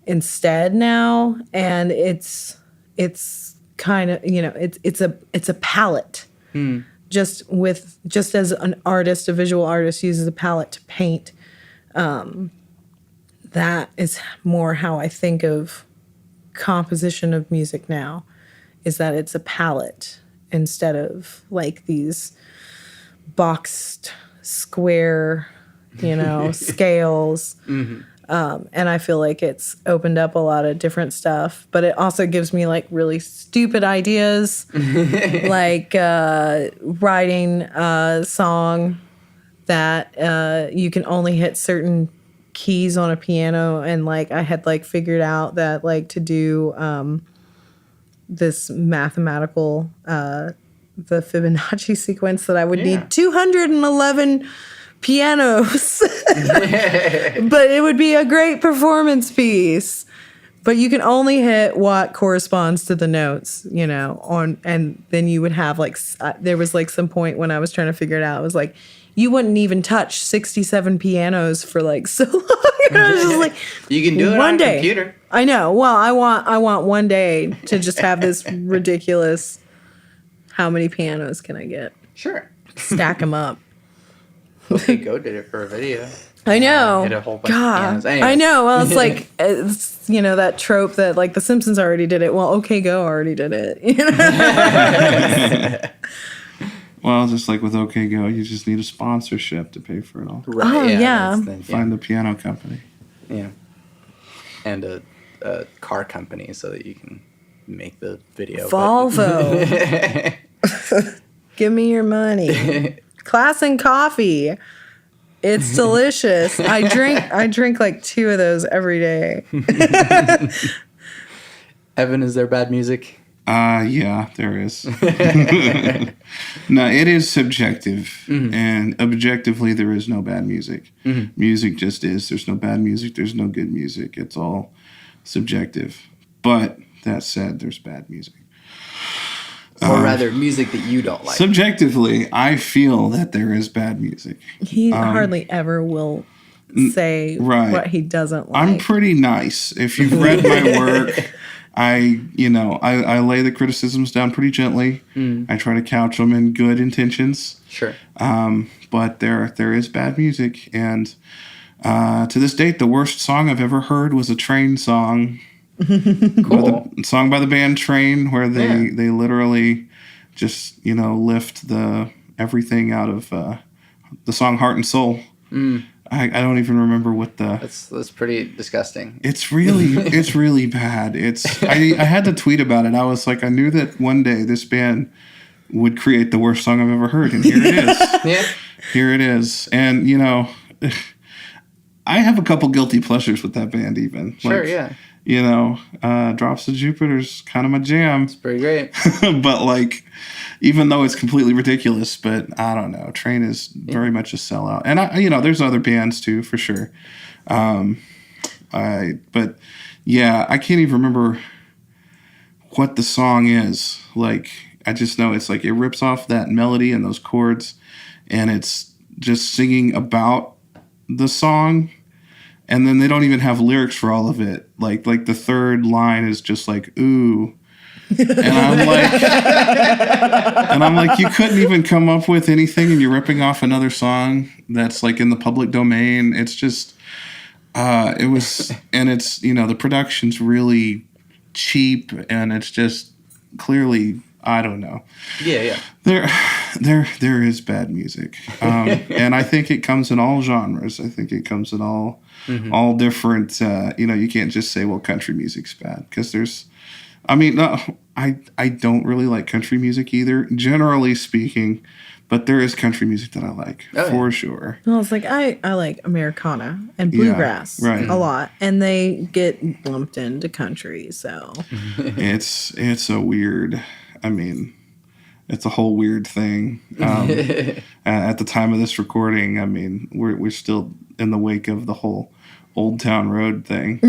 instead now, and it's kind of, you know, it's a palette. Just as an artist, a visual artist uses a palette to paint. That is more how I think of composition of music now, is that it's a palette instead of like these boxed square, you know, scales. And I feel like it's opened up a lot of different stuff, but it also gives me like really stupid ideas, like writing a song that you can only hit certain keys on a piano. And like I had like figured out that like to do this mathematical, the Fibonacci sequence, that I would need 211 pianos, but it would be a great performance piece. But you can only hit what corresponds to the notes, you know, and then you would have like, there was like some point when I was trying to figure it out. It was like, you wouldn't even touch 67 pianos for like so long. I was just like, You can do it one on day. a computer. I know. Well, I want one day to just have this ridiculous, how many pianos can I get? Sure. Stack them up. Okay, go did it for a video. I know. Hit a whole bunch of God, pianos. Anyways. I know. Well, it's like it's, you know, that trope that like The Simpsons already did it. Well, OK Go already did it. You know? Well, just like with OK Go, you just need a sponsorship to pay for it all. Right, Oh, yeah. Find the piano company. Yeah. And a car company so that you can make the video. Volvo. Give me your money. Class and coffee. It's delicious. I drink like 2 of those every day. Evan, is there bad music? Yeah, there is. No, it is subjective, and objectively, there is no bad music. Music just is. There's no bad music. There's no good music. It's all subjective. But that said, there's bad music. Or rather, music that you don't like. Subjectively, I feel that there is bad music. He hardly ever will say right. what he doesn't like. I'm pretty nice. If you've read my work, I lay the criticisms down pretty gently. I try to couch them in good intentions. Sure. But there is bad music, and to this date, the worst song I've ever heard was a Train song. Cool. A song by the band Train, where they literally just lift the everything out of the song Heart and Soul. I don't even remember what the. That's pretty disgusting. It's really bad. I had to tweet about it. I was like, I knew that one day this band would create the worst song I've ever heard, and here it is. Yeah. Here it is, and I have a couple guilty pleasures with that band. Even Sure, yeah. Drops of Jupiter's kind of my jam. It's pretty great. But like, even though it's completely ridiculous, but I don't know, Train is very much a sellout. And there's other bands too, for sure. But yeah, I can't even remember what the song is. Like, I just know it's like it rips off that melody and those chords, and it's just singing about the song. And then they don't even have lyrics for all of it. Like the third line is just like, ooh. And I'm like, you couldn't even come up with anything, and you're ripping off another song that's like in the public domain. It's just, it's the production's really cheap, and it's just clearly, I don't know. Yeah. There is bad music, and I think it comes in all genres. I think it comes in all different. You can't just say, well, country music's bad, because there's. I mean, no, I don't really like country music either, generally speaking, but there is country music that I like for sure. Well, it's like I like Americana and bluegrass a lot, and they get lumped into country. So it's a weird. I mean, it's a whole weird thing. At the time of this recording, I mean, we're still in the wake of the whole Old Town Road thing. I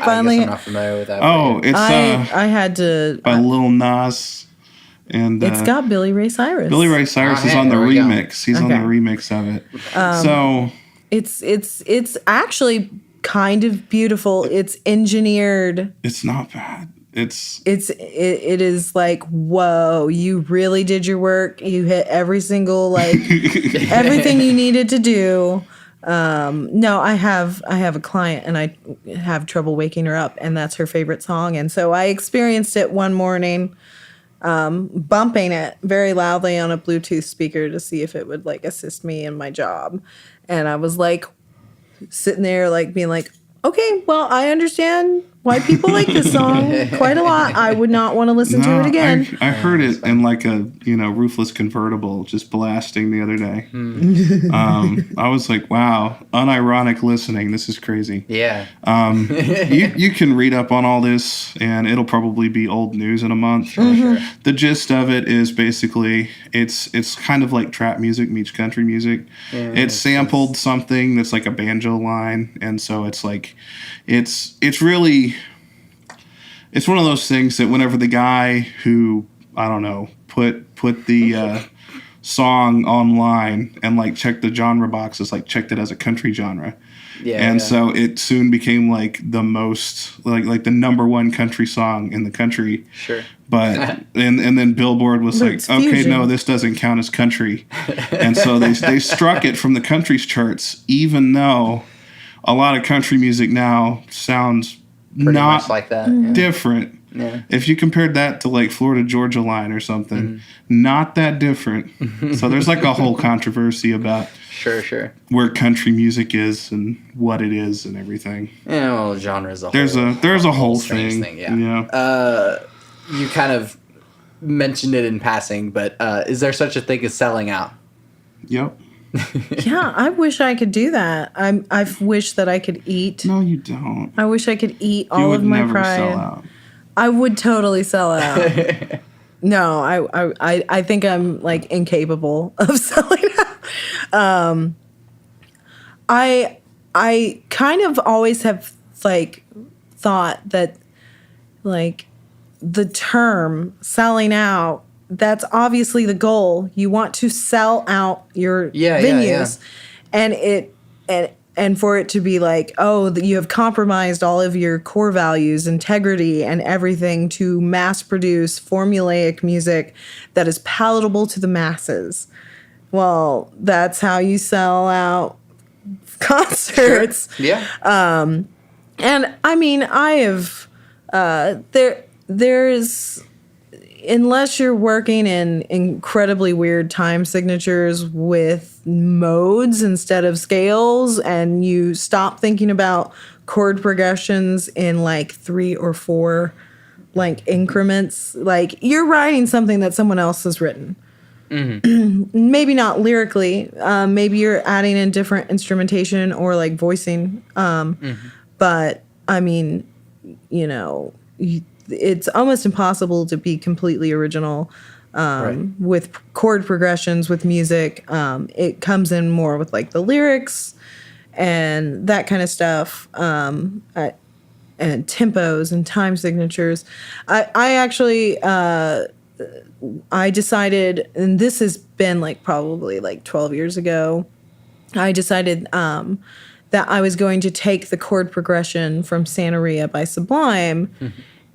finally. I guess I'm not familiar with that. Oh, it's I had to by Lil Nas, and it's got Billy Ray Cyrus. Billy Ray Cyrus is on the remix. He's on the remix of it. So it's actually kind of beautiful. It's engineered. It's not bad. It is like, whoa, you really did your work. You hit every single, like, everything you needed to do. No, I have a client, and I have trouble waking her up, and that's her favorite song. And so I experienced it one morning, bumping it very loudly on a Bluetooth speaker to see if it would like assist me in my job. And I was like sitting there like being like, okay, well, I understand White people like this song quite a lot. I would not want to listen to it again. I heard it in like a roofless convertible just blasting the other day. I was like, wow, unironic listening. This is crazy. Yeah. You can read up on all this, and it'll probably be old news in a month. Sure. The gist of it is basically it's kind of like trap music meets country music. Yeah, it's sampled something that's like a banjo line, and so it's like it's really. It's one of those things that whenever the guy who, I don't know, put the song online and like checked the genre boxes, like checked it as a country genre. Yeah. And so it soon became like the most, like the number one country song in the country. Sure. But, and then Billboard was But like, it's okay, fusion. no, this doesn't count as country. And so they struck it from the country's charts, even though a lot of country music now sounds Pretty not much like that. different. Yeah. If you compared that to like Florida Georgia Line or something, not that different. So there's like a whole controversy about Sure. where country music is and what it is and everything. Yeah, well, genre is a whole There's a whole strange thing. yeah. You kind of mentioned it in passing, but is there such a thing as selling out? Yep. Yeah, I wish I could do that. I wish that I could eat. No, you don't. I wish I could eat You all would of my never pride. sell out. I would totally sell out. No, I think I'm like incapable of selling out. I kind of always have like thought that like the term selling out, that's obviously the goal. You want to sell out your venues. And for it to be like, oh, that you have compromised all of your core values, integrity, and everything to mass produce formulaic music that is palatable to the masses. Well, that's how you sell out concerts. Sure. Yeah. And I mean, I have there's unless you're working in incredibly weird time signatures with modes instead of scales, and you stop thinking about chord progressions in like 3 or 4 like increments, like you're writing something that someone else has written. Maybe not lyrically, maybe you're adding in different instrumentation or like voicing, but I mean, you know, it's almost impossible to be completely original with chord progressions, with music. It comes in more with like the lyrics and that kind of stuff, and tempos and time signatures. I actually I decided, and this has been like probably like 12 years ago, I decided that I was going to take the chord progression from Santeria by Sublime,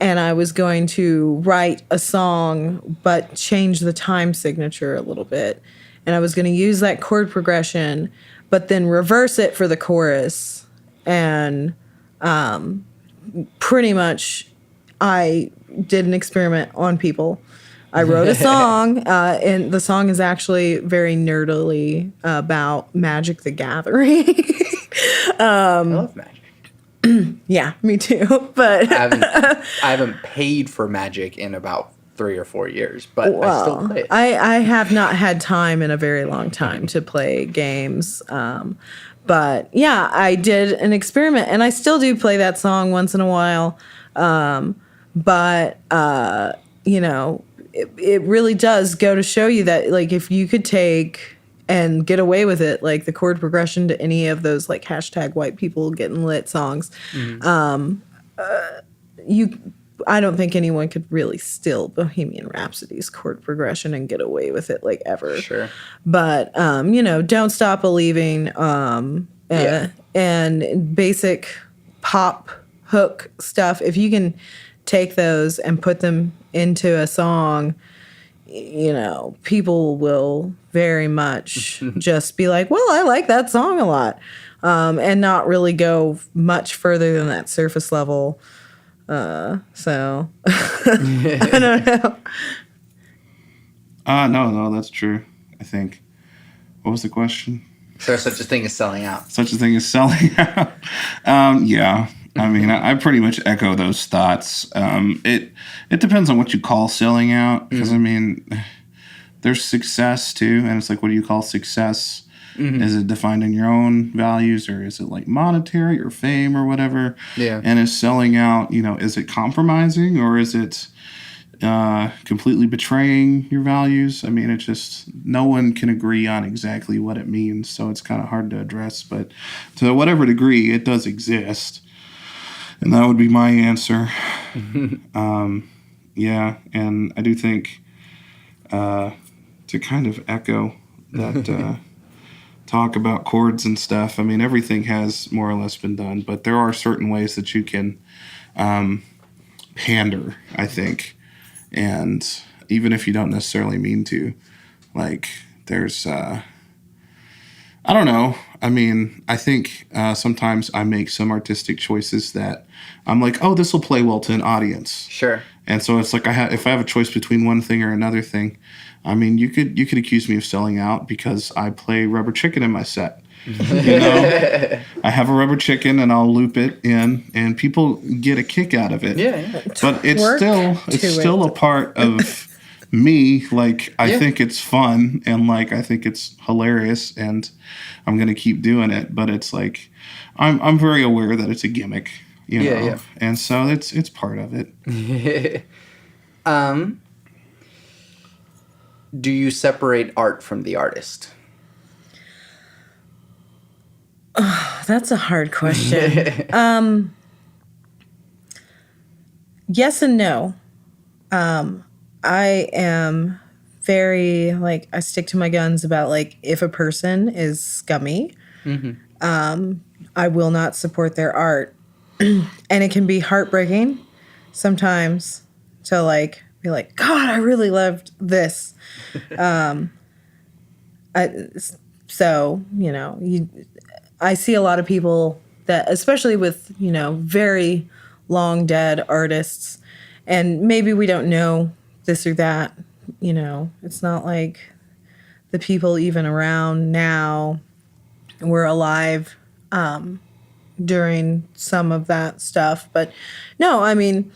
and I was going to write a song but change the time signature a little bit. And I was going to use that chord progression but then reverse it for the chorus. And pretty much I did an experiment on people. I wrote a song, and the song is actually very nerdily about Magic the Gathering. I love Magic. Yeah, me too. But I haven't paid for Magic in about 3 or 4 years, but I still play it. I have not had time in a very long time to play games. But yeah, I did an experiment, and I still do play that song once in a while. But you know, it really does go to show you that, like, if you could take and get away with it, like the chord progression to any of those like hashtag white people getting lit songs, I don't think anyone could really steal Bohemian Rhapsody's chord progression and get away with it like ever. Sure. But you know, Don't Stop Believing, and basic pop hook stuff, if you can take those and put them into a song, you know, people will very much just be like, well, I like that song a lot, and not really go much further than that surface level. So I don't know. No, that's true. I think. What was the question? Is there such a thing as selling out? Such a thing as selling out. Yeah. I mean, I pretty much echo those thoughts. It depends on what you call selling out, because I mean, there's success too, and it's like, what do you call success? Is it defined in your own values, or is it like monetary or fame or whatever? Yeah. And is selling out, is it compromising, or is it completely betraying your values? I mean, it's just, no one can agree on exactly what it means, so it's kind of hard to address. But to whatever degree, it does exist, and that would be my answer. Yeah, and I do think to kind of echo that. Talk about chords and stuff. I mean, everything has more or less been done, but there are certain ways that you can pander, I think. And even if you don't necessarily mean to, like, there's, I don't know. I mean, I think sometimes I make some artistic choices that I'm like, oh, this will play well to an audience. Sure. And so it's like, if I have a choice between one thing or another thing, I mean, you could accuse me of selling out because I play rubber chicken in my set. I have a rubber chicken and I'll loop it in, and people get a kick out of it. Yeah. But it's still a part of me. Like, I think it's fun, and like, I think it's hilarious, and I'm gonna keep doing it. But it's like, I'm very aware that it's a gimmick, Yeah. and so it's part of it. Do you separate art from the artist? That's a hard question. Yes and no. I am very, like, I stick to my guns about, like, if a person is scummy, I will not support their art. And it can be heartbreaking sometimes to, like, be like, God, I really loved this. I see a lot of people that, especially with, very long dead artists, and maybe we don't know this or that, it's not like the people even around now were alive during some of that stuff. But no, I mean,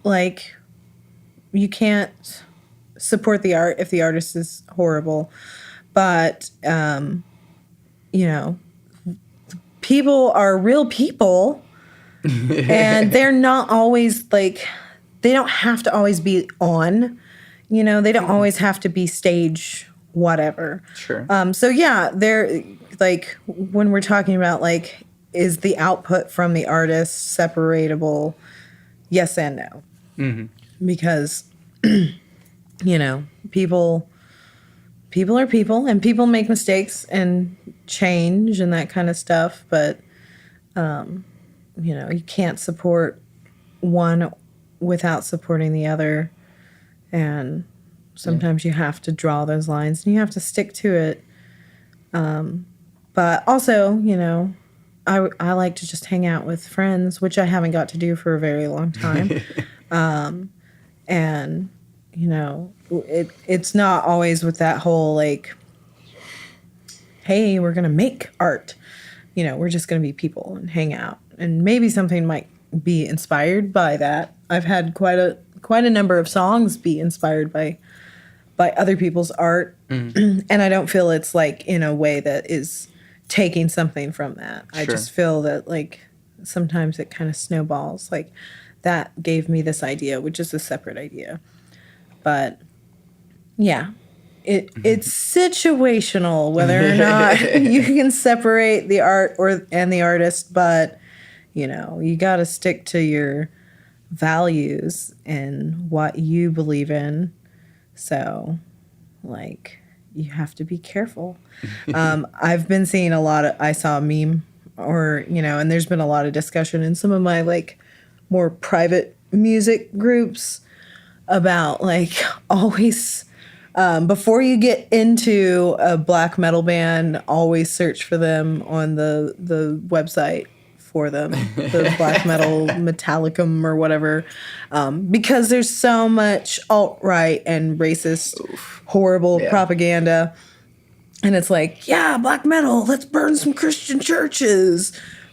like, you can't support the art if the artist is horrible. But, people are real people, and they're not always, like, they don't have to always be on, they don't always have to be stage whatever. Sure. So, yeah, they're, like, when we're talking about, like, is the output from the artist separatable? Yes and no. Because, people are people, and people make mistakes and change and that kind of stuff. But, you can't support one without supporting the other. And sometimes you have to draw those lines and you have to stick to it. But also, I like to just hang out with friends, which I haven't got to do for a very long time. And, it's not always with that whole, like, hey, we're going to make art. We're just going to be people and hang out. And maybe something might be inspired by that. I've had quite a number of songs be inspired by other people's art. And I don't feel it's, like, in a way that is taking something from that. Sure. I just feel that, like, sometimes it kind of snowballs. Like, that gave me this idea, which is a separate idea. But yeah, it's situational whether or not you can separate the art and the artist, but you got to stick to your values and what you believe in. So, like, you have to be careful. I've been seeing I saw a meme, and there's been a lot of discussion in some of my, like, more private music groups about, like, always, before you get into a black metal band, always search for them on the website for them, the black metal Metallicum or whatever, because there's so much alt-right and racist, horrible propaganda. And it's like, yeah, black metal, let's burn some Christian churches.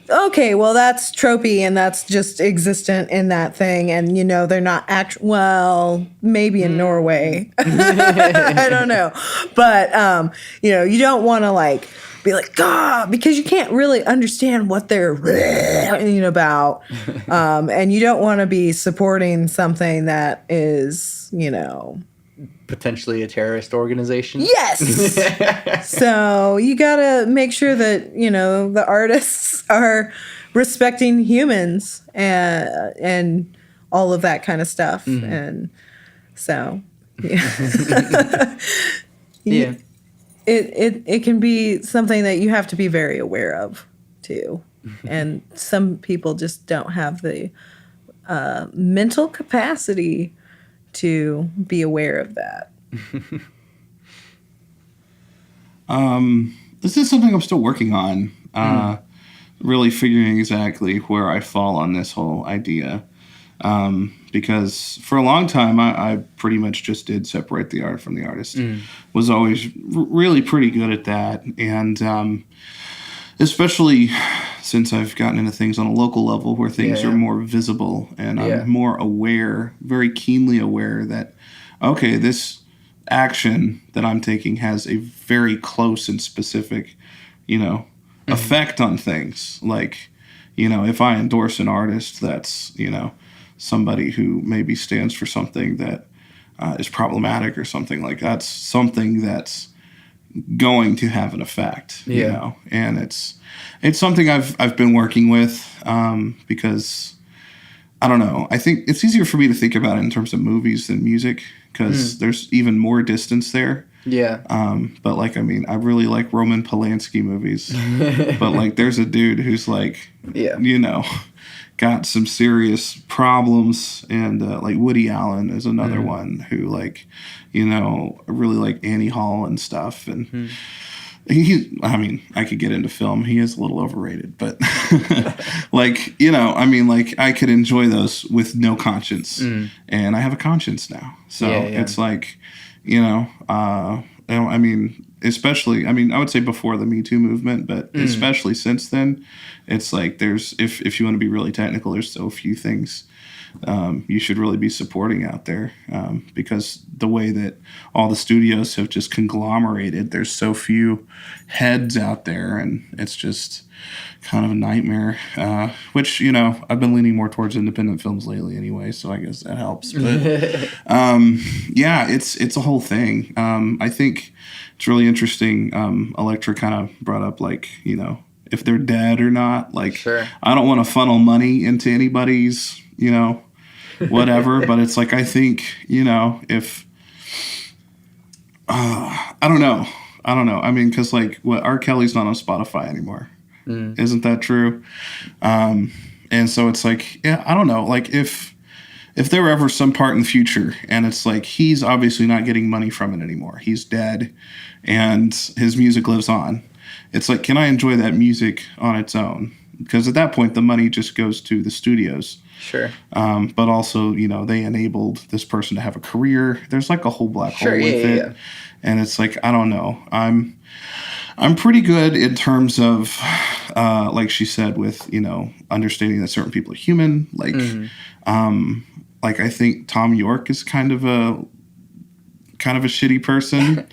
Okay, well, that's tropey and that's just existent in that thing. And, they're not well, maybe in Norway. I don't know. But, you don't want to like be like, God, because you can't really understand what they're about. And you don't want to be supporting something that is, Potentially a terrorist organization. Yes. So you got to make sure that, the artists are respecting humans and all of that kind of stuff. And so, yeah. Yeah. It can be something that you have to be very aware of, too. And some people just don't have the mental capacity to be aware of that. This is something I'm still working on, really figuring exactly where I fall on this whole idea. Because for a long time, I pretty much just did separate the art from the artist. Was always really pretty good at that. And especially since I've gotten into things on a local level where things are more visible and I'm more aware, very keenly aware that, okay, this action that I'm taking has a very close and specific, effect on things. Like, if I endorse an artist that's, somebody who maybe stands for something that is problematic or something like that's something that's going to have an effect, and it's something I've been working with because I don't know. I think it's easier for me to think about it in terms of movies than music because there's even more distance there. Yeah. But I really like Roman Polanski movies, but there's a dude who's got some serious problems, and Woody Allen is another one who really like Annie Hall and stuff, and I could get into film. He is a little overrated, but I could enjoy those with no conscience, and I have a conscience now, so it's especially, I would say before the Me Too movement, but especially since then, it's there's, if you want to be really technical, there's so few things you should really be supporting out there because the way that all the studios have just conglomerated, there's so few heads out there, and it's just kind of a nightmare, which, I've been leaning more towards independent films lately anyway, so I guess that helps. But it's a whole thing. I think it's really interesting. Elecktra kind of brought up if they're dead or not. Sure. I don't want to funnel money into anybody's, whatever, but it's I think, if I don't know. Because R. Kelly's not on Spotify anymore. Isn't that true? And so it's I don't know. If there were ever some part in the future and it's he's obviously not getting money from it anymore. He's dead and his music lives on. It's can I enjoy that music on its own? Because at that point, the money just goes to the studios. Sure. But also, they enabled this person to have a career. There's a whole black hole with it. Yeah. And it's I don't know. I'm pretty good in terms of, like she said, with, understanding that certain people are human. I think Tom York is kind of a shitty person.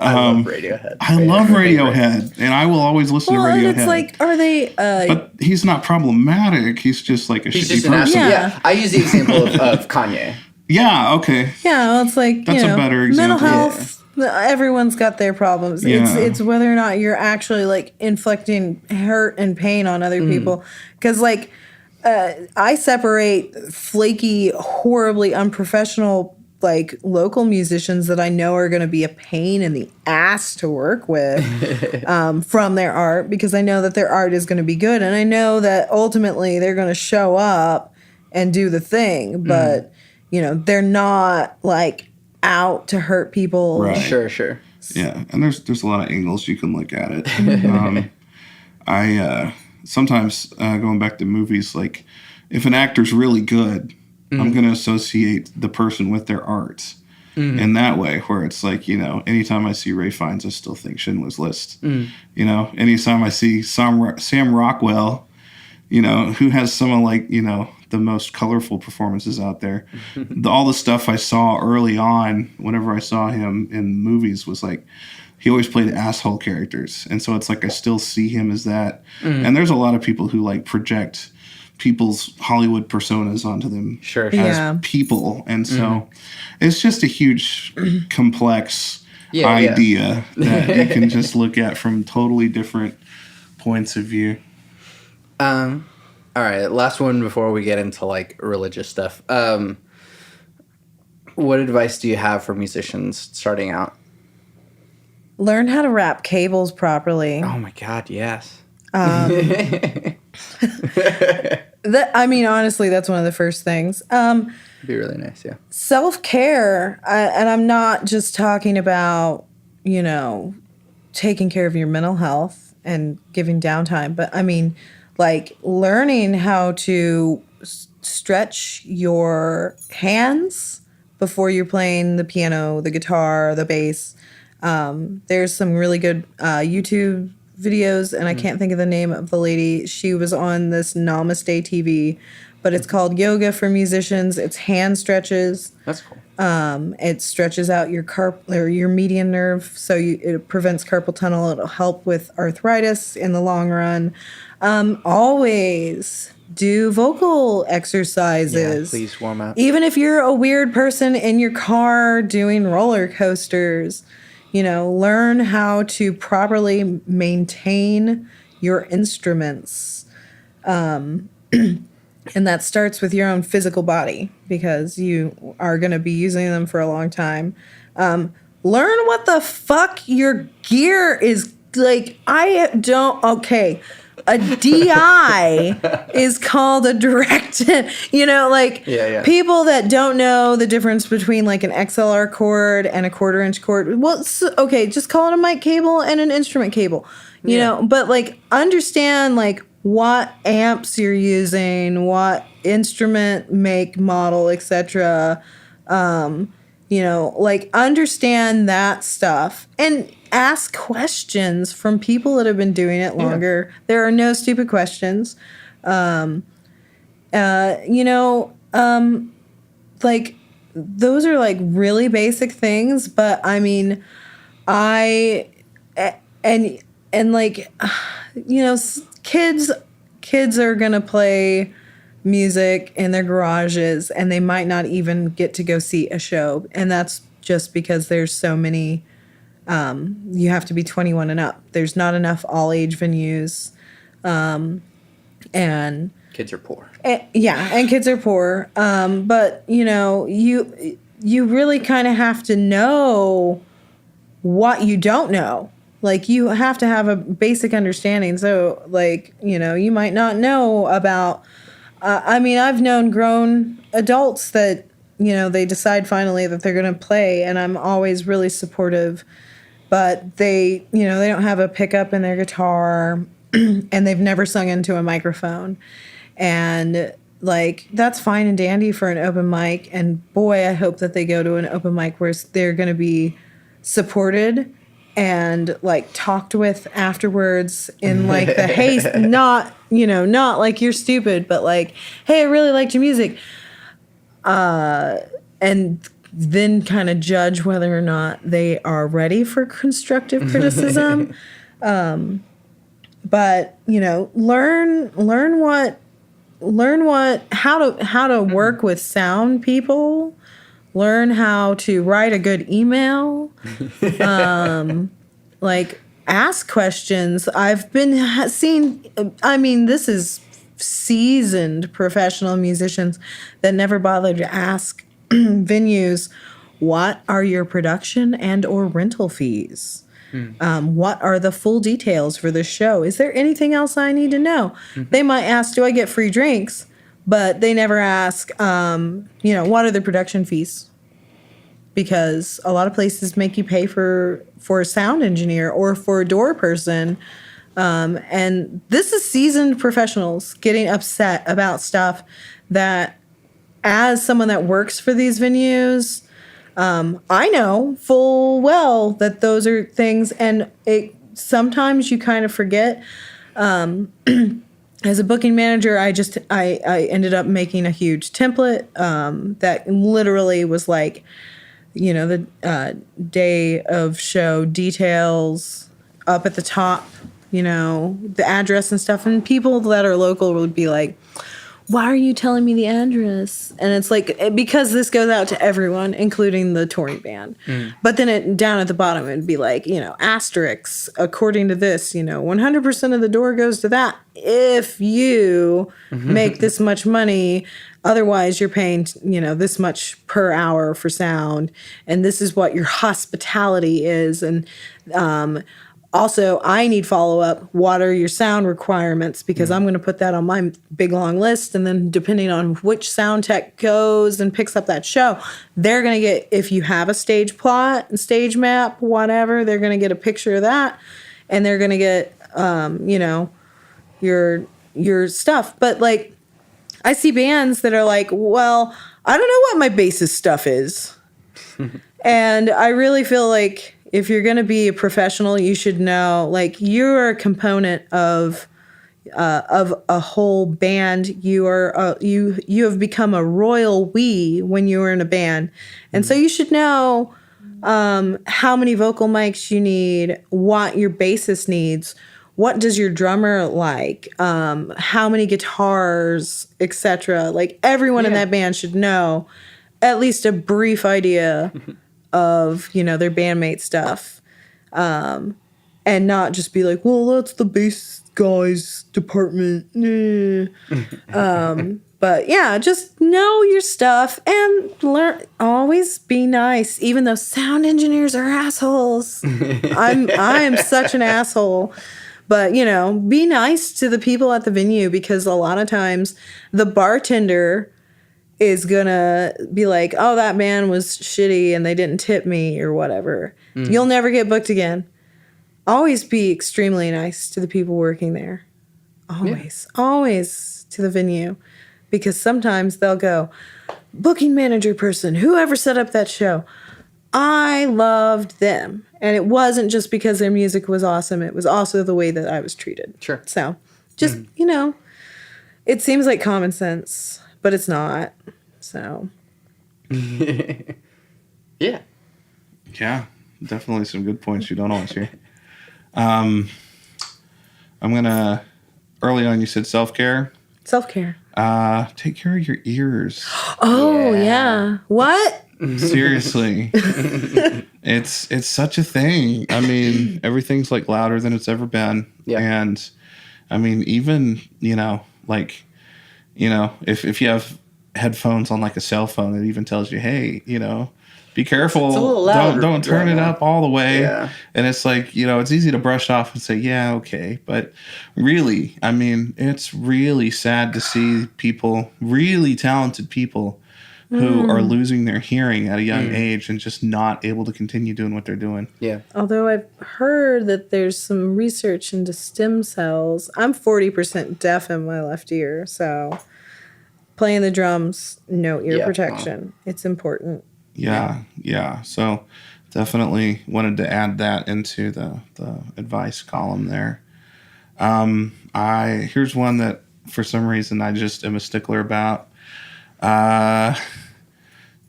I love Radiohead. I love Radiohead, and I will always listen to Radiohead. And it's are they? But he's not problematic. He's just a shitty person. Yeah, I use the example of Kanye. Yeah. Okay. Yeah, well, it's that's a better example. Mental health. Yeah. Everyone's got their problems. Yeah. It's whether or not you're actually inflicting hurt and pain on other people. Because I separate flaky, horribly unprofessional local musicians that I know are going to be a pain in the ass to work with from their art, because I know that their art is going to be good, and I know that ultimately they're going to show up and do the thing, but they're not out to hurt people. Right. Sure. Yeah, and there's a lot of angles you can look at it. I sometimes going back to movies, if an actor's really good, I'm going to associate the person with their art. in that way, where it's like, you know, anytime I see Ray Fiennes, I still think Schindler's List. You know, anytime I see Sam Rockwell, you know, who has some of, like, you know, the most colorful performances out there. All the stuff I saw early on, whenever I saw him in movies, was like, he always played asshole characters. And so it's like, I still see him as that. And there's a lot of people who like project people's Hollywood personas onto them as people. And so it's just a huge, complex idea that you can just look at from totally different points of view. All right, last one before we get into like religious stuff. What advice do you have for musicians starting out? Learn how to wrap cables properly. Oh my God, yes. I mean, honestly, that's one of the first things. It'd be really nice, yeah. Self-care, and I'm not just talking about, you know, taking care of your mental health and giving downtime, but I mean, like learning how to stretch your hands before you're playing the piano, the guitar, the bass. There's some really good YouTube videos, and I can't think of the name of the lady. She was on this Namaste TV, but it's called Yoga for Musicians. It's hand stretches. That's cool. It stretches out your median nerve, so it prevents carpal tunnel. It'll help with arthritis in the long run. Always do vocal exercises. Yeah, please warm up. Even if you're a weird person in your car doing roller coasters, you know, learn how to properly maintain your instruments. And that starts with your own physical body, because you are going to be using them for a long time. Learn what the fuck your gear is like. A DI is called a direct, you know, like people that don't know the difference between like an XLR cord and a 1/4-inch cord. Well, okay, just call it a mic cable and an instrument cable, you know, but like understand like what amps you're using, what instrument, make, model, etc. You know, like understand that stuff and ask questions from people that have been doing it longer. Yeah. There are no stupid questions. You know, like those are like really basic things, but I mean, and like, you know, kids are going to play music in their garages and they might not even get to go see a show. And that's just because there's so many, you have to be 21 and up. There's not enough all age venues. And kids are poor. And kids are poor. But you know, you really kind of have to know what you don't know. Like you have to have a basic understanding. So like, you know, you might not know about, I mean, I've known grown adults that, you know, they decide finally that they're going to play, and I'm always really supportive, but they, you know, they don't have a pickup in their guitar and they've never sung into a microphone. And like, that's fine and dandy for an open mic. And boy, I hope that they go to an open mic where they're going to be supported and like talked with afterwards in like the hey, not, you know, not like you're stupid, but like, hey, I really liked your music. And then kind of judge whether or not they are ready for constructive criticism. But you know, learn how to work with sound people. Learn how to write a good email. Like ask questions. I've been seeing, I mean, this is seasoned professional musicians that never bother to ask venues, what are your production and or rental fees? What are the full details for this show? Is there anything else I need to know? They might ask, do I get free drinks? But they never ask, you know, what are the production fees? Because a lot of places make you pay for a sound engineer or for a door person. And this is seasoned professionals getting upset about stuff that, as someone that works for these venues, I know full well that those are things, and sometimes you kind of forget. As a booking manager, I ended up making a huge template that literally was like, the day of show details up at the top, the address and stuff. And people that are local would be like, why are you telling me the address? And it's like, because this goes out to everyone, including the touring band. But then down at the bottom, it'd be like, asterisks, according to this, 100% of the door goes to that. If you make this much money, otherwise you're paying, this much per hour for sound. And this is what your hospitality is. And, also, I need follow-up. What are your sound requirements? Because I'm going to put that on my big, long list. And then depending on which sound tech goes and picks up that show, they're going to get, if you have a stage plot, stage map, whatever, they're going to get a picture of that. And they're going to get, your stuff. But, like, I see bands that are like, well, I don't know what my bassist stuff is. And I really feel like if you're going to be a professional, you should know, like, you're a component of a whole band. You are you have become a royal we when you were in a band, and so you should know how many vocal mics you need, what your bassist needs, what does your drummer like, how many guitars, etc. Like, everyone in that band should know at least a brief idea of, their bandmate stuff. And not just be like, well, that's the bass guy's department. But yeah, just know your stuff and learn. Always be nice, even though sound engineers are assholes. I am such an asshole. But, be nice to the people at the venue, because a lot of times the bartender is gonna be like, oh, that man was shitty and they didn't tip me or whatever. You'll never get booked again. Always be extremely nice to the people working there. Always to the venue. Because sometimes they'll go, booking manager person, whoever set up that show, I loved them. And it wasn't just because their music was awesome. It was also the way that I was treated. Sure. So just, it seems like common sense, but it's not. So. Yeah. Yeah, definitely some good points you don't always hear. I'm going to, early on you said self-care. Self-care. Take care of your ears. Oh, yeah. What? Seriously. It's such a thing. I mean, everything's like louder than it's ever been. Yeah. And I mean, even, if you have headphones on like a cell phone, it even tells you, hey, be careful. It's a little louder Don't turn right it now. up all the way. Yeah. And it's like, it's easy to brush off and say, yeah, okay. But really, I mean, it's really sad to see people, really talented people, who are losing their hearing at a young age and just not able to continue doing what they're doing. Yeah. Although I've heard that there's some research into stem cells. I'm 40% deaf in my left ear, so playing the drums, no ear protection. It's important. Yeah. So definitely wanted to add that into the advice column there. Here's one that for some reason I just am a stickler about.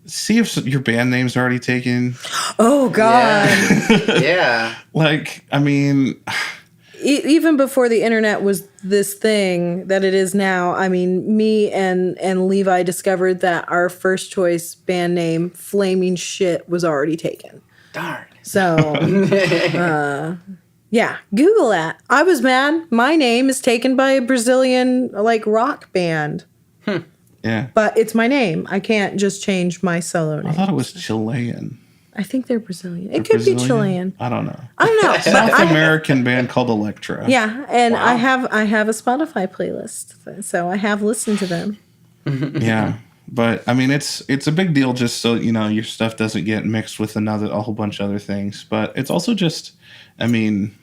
See if your band name's already taken. Oh, God. Yeah. Like, I mean, even before the internet was this thing that it is now, I mean, me and Levi discovered that our first choice band name, Flaming Shit, was already taken. Darn. So, yeah, Google that. I was mad. My name is taken by a Brazilian, rock band. yeah. But it's my name. I can't just change my solo name. I thought it was Chilean. I think they're Brazilian. It could be Chilean. I don't know. I don't know. South American band called Elecktra. Yeah, and Wow. I have a Spotify playlist, so I have listened to them. Yeah. But I mean, it's a big deal just so, your stuff doesn't get mixed with a whole bunch of other things. But it's also just, I mean,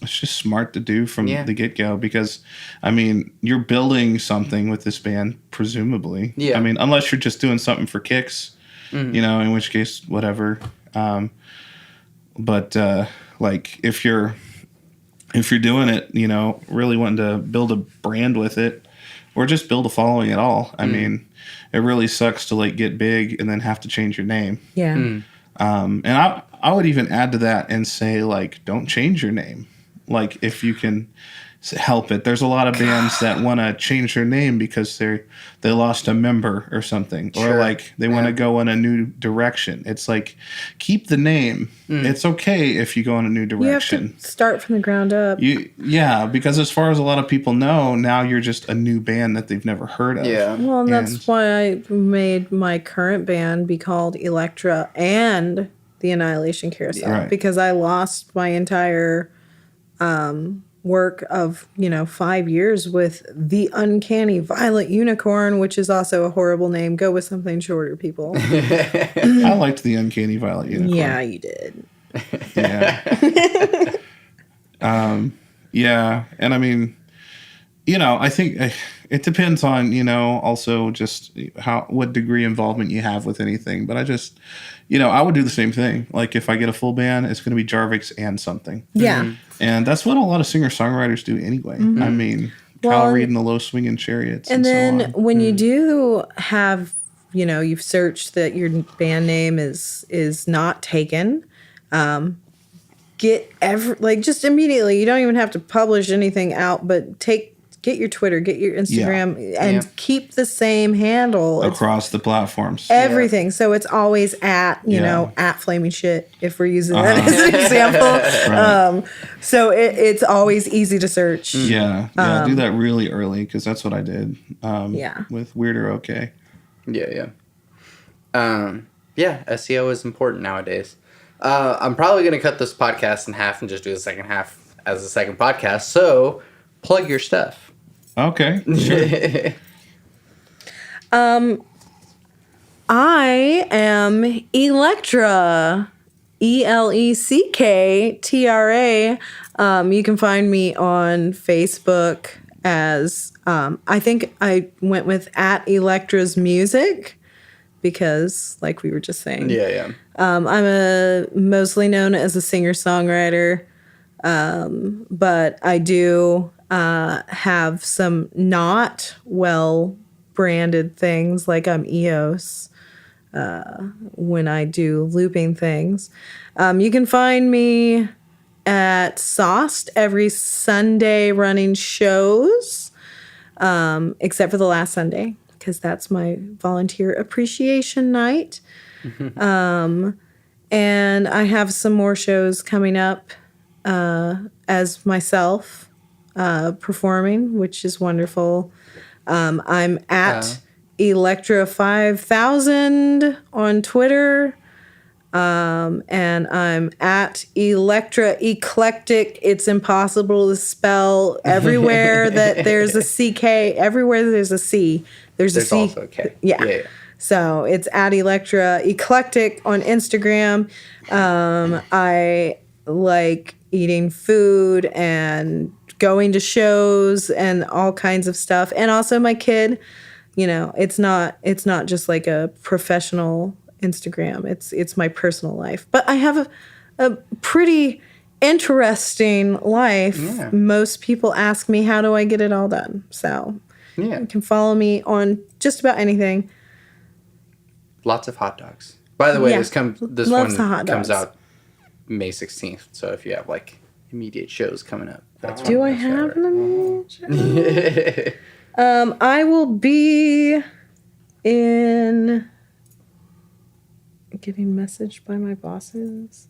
it's just smart to do from the get-go because, I mean, you're building something with this band, presumably. Yeah. I mean, unless you're just doing something for kicks, in which case, whatever. But like if you're doing it, really wanting to build a brand with it or just build a following at all. I mean, it really sucks to like get big and then have to change your name. Yeah. And I would even add to that and say, like, don't change your name. Like, if you can help it. There's a lot of bands that want to change their name because they lost a member or something. Or, like, they want to go in a new direction. It's like, keep the name. It's okay if you go in a new direction. You have to start from the ground up. Yeah, because as far as a lot of people know, now you're just a new band that they've never heard of. Yeah. Well, and that's why I made my current band be called Elecktra and the Annihilation Carousel. Right. Because I lost my entire work of 5 years with the Uncanny Violet Unicorn, which is also a horrible name. Go with something shorter, people. I liked the Uncanny Violet Unicorn. Yeah, you did. Yeah. Yeah, and I mean, I think it depends on also just what degree involvement you have with anything. But I just I would do the same thing. Like if I get a full band, it's going to be Jarvix and something. Yeah. And that's what a lot of singer-songwriters do anyway. I mean, Kyle Reed and the Low Swinging Chariots. And then so on. when you do have, you've searched that your band name is not taken, just immediately, you don't even have to publish anything out, but get your Twitter, get your Instagram, and keep the same handle across the platforms. Everything. Yeah. So it's always at Flaming Shit, if we're using that as an example. Right. So it's always easy to search. Yeah. Do that really early because that's what I did. With Weirder Okay. Yeah. SEO is important nowadays. I'm probably going to cut this podcast in half and just do the second half as a second podcast. So plug your stuff. Okay, sure. I am Elecktra, Elecktra. You can find me on Facebook as I think I went with at Electra's Music because, like we were just saying, I'm mostly known as a singer-songwriter, but I do have some not well branded things, like I'm EOS when I do looping things. You can find me at Sauced every Sunday running shows, except for the last Sunday because that's my volunteer appreciation night. And I have some more shows coming up as myself performing, which is wonderful. I'm at Elecktra 5000 on Twitter. And I'm at Elecktra Eclectic. It's impossible to spell. Everywhere that there's a CK, everywhere there's a C, there's a C. Also a K. Yeah. So it's at Elecktra Eclectic on Instagram. I like eating food and going to shows and all kinds of stuff. And also my kid, it's not just like a professional Instagram. It's my personal life. But I have a pretty interesting life. Yeah. Most people ask me, how do I get it all done? So you can follow me on just about anything. Lots of hot dogs. By the way, this one comes out May 16th. So if you have like immediate shows coming up, that's do I have an immediate show? I will be in getting messaged by my bosses.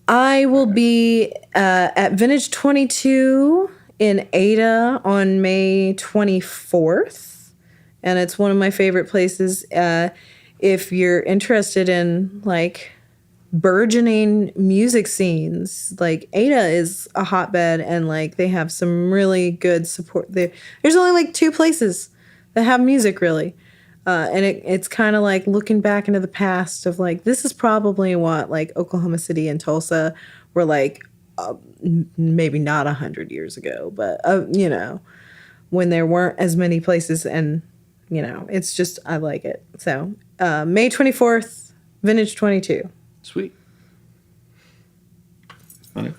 I will be at Vintage 22 in Ada on May 24th. And it's one of my favorite places. If you're interested in like burgeoning music scenes, like Ada is a hotbed and like they have some really good support. There's only like 2 places that have music really. And it's kind of like looking back into the past of like, this is probably what like Oklahoma City and Tulsa were like, maybe not 100 years ago, but when there weren't as many places and it's just, I like it. So May 24th, Vintage 22. Sweet. Funny.